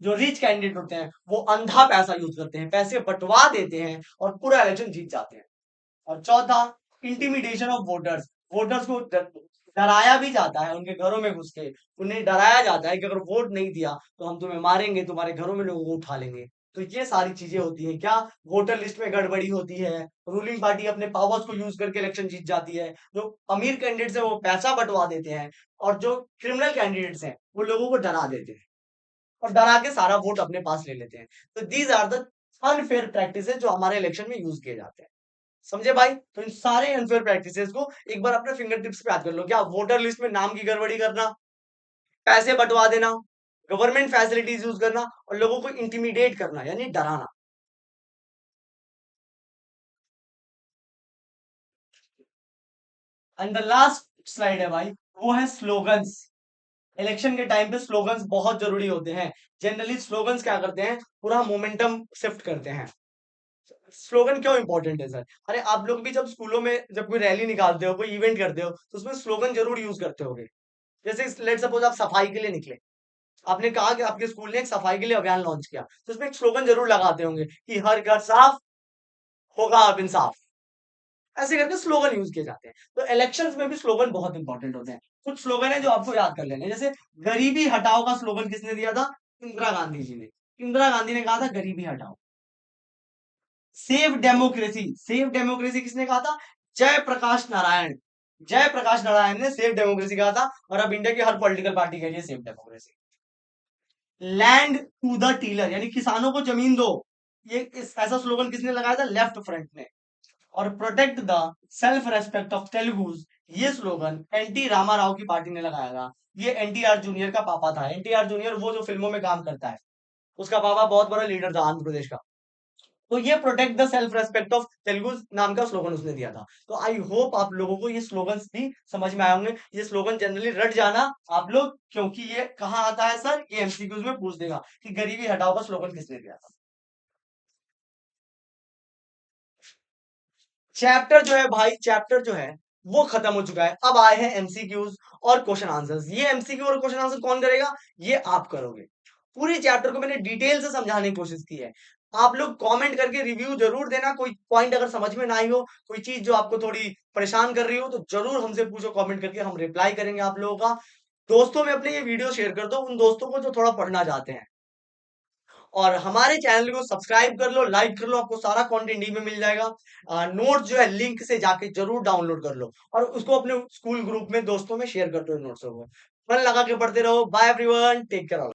जो रिच कैंडिडेट होते हैं वो अंधा पैसा यूज करते हैं, पैसे बंटवा देते हैं और पूरा इलेक्शन जीत जाते हैं। और चौथा, इंटिमिडेशन ऑफ वोटर्स, वोटर्स को डराया भी जाता है, उनके घरों में घुस के उन्हें डराया जाता है कि अगर वोट नहीं दिया तो हम तुम्हें मारेंगे, तुम्हारे घरों में लोगों को उठा लेंगे। तो ये सारी चीजें होती हैं क्या, वोटर लिस्ट में गड़बड़ी होती है, रूलिंग पार्टी अपने पावर्स को यूज करके इलेक्शन जीत जाती है, जो अमीर कैंडिडेट्स हैं वो पैसा बंटवा देते हैं, और जो क्रिमिनल कैंडिडेट्स हैं वो लोगों को डरा देते हैं और डरा के सारा वोट अपने पास ले लेते हैं। तो these are the unfair practices जो हमारे इलेक्शन में यूज किए जाते हैं। समझे भाई? तो इन सारे अनफेयर प्रैक्टिसेस को एक बार अपने फिंगर टिप्स पे याद कर लो। क्या वोटर लिस्ट में नाम की गड़बड़ी करना, पैसे बंटवा देना, गवर्नमेंट फैसिलिटीज यूज करना और लोगों को इंटिमिडेट करना यानी डराना। एंड द लास्ट स्लाइड है भाई, वो है स्लोगन्स। इलेक्शन के टाइम पे स्लोगन्स बहुत जरूरी होते हैं। जनरली स्लोगन्स क्या करते हैं, पूरा मोमेंटम शिफ्ट करते हैं। स्लोगन क्यों इंपॉर्टेंट है सर? अरे आप लोग भी जब स्कूलों में जब कोई रैली निकालते हो, कोई इवेंट करते हो, तो उसमें स्लोगन जरूर यूज करते होगे। जैसे लेट सपोज आप सफाई के लिए निकले, आपने कहा कि आपके स्कूल ने एक सफाई के लिए अभियान लॉन्च किया, तो उसमें एक स्लोगन जरूर लगाते होंगे कि हर घर साफ होगा अब इंसाफ। ऐसे करके स्लोगन यूज किए जाते हैं। तो इलेक्शंस में भी स्लोगन बहुत इंपॉर्टेंट होते हैं। कुछ स्लोगन है जो आपको याद कर लेने हैं। जैसे गरीबी हटाओ का स्लोगन किसने दिया था? इंदिरा गांधी जी ने। इंदिरा गांधी ने कहा था गरीबी हटाओ। सेव डेमोक्रेसी, सेव डेमोक्रेसी किसने कहा था? जयप्रकाश नारायण। जयप्रकाश नारायण ने सेव डेमोक्रेसी कहा था, और अब इंडिया की हर पॉलिटिकल पार्टी कह रही है save democracy. Land to the tiller यानी किसानों को जमीन दो, ये ऐसा स्लोगन किसने लगाया था? लेफ्ट फ्रंट ने। और protect the self respect of Telugus, ये स्लोगन एनटी रामाराव की पार्टी ने लगाया था। ये एनटीआर जूनियर का पापा था। एनटीआर जूनियर वो जो फिल्मों में काम करता है, उसका पापा बहुत बड़ा लीडर था आंध्र प्रदेश का। तो ये protect the self respect of Telugu नाम का स्लोगन उसने दिया था। तो आई होप आप लोगों को ये स्लोगन्स भी समझ में आए होंगे। ये स्लोगन जनरली रट जाना आप लोग, क्योंकि ये कहाँ आता है सर? ये एमसीक्यूज में पूछ देगा कि गरीबी हटाओ का स्लोगन किसने दिया था। चैप्टर जो है भाई, चैप्टर जो है वो खत्म हो चुका है। अब आए हैं एमसीक्यूज और क्वेश्चन आंसर्स। ये एमसीक्यू और क्वेश्चन आंसर कौन करेगा? ये आप करोगे। पूरी चैप्टर को मैंने डिटेल से समझाने की कोशिश की है। आप लोग कमेंट करके रिव्यू जरूर देना। कोई पॉइंट अगर समझ में ना आई हो, कोई चीज जो आपको थोड़ी परेशान कर रही हो, तो जरूर हमसे पूछो कमेंट करके, हम रिप्लाई करेंगे आप लोगों का। दोस्तों में अपने ये वीडियो शेयर कर दो, उन दोस्तों को जो थोड़ा पढ़ना चाहते हैं। और हमारे चैनल को सब्सक्राइब कर लो, लाइक कर लो, आपको सारा कंटेंट डी में मिल जाएगा। नोट्स जो है लिंक से जाके जरूर डाउनलोड कर लो, और उसको अपने स्कूल ग्रुप में दोस्तों में शेयर कर दो नोट्सों को। मन लगा के पढ़ते रहो। Bye everyone, take care.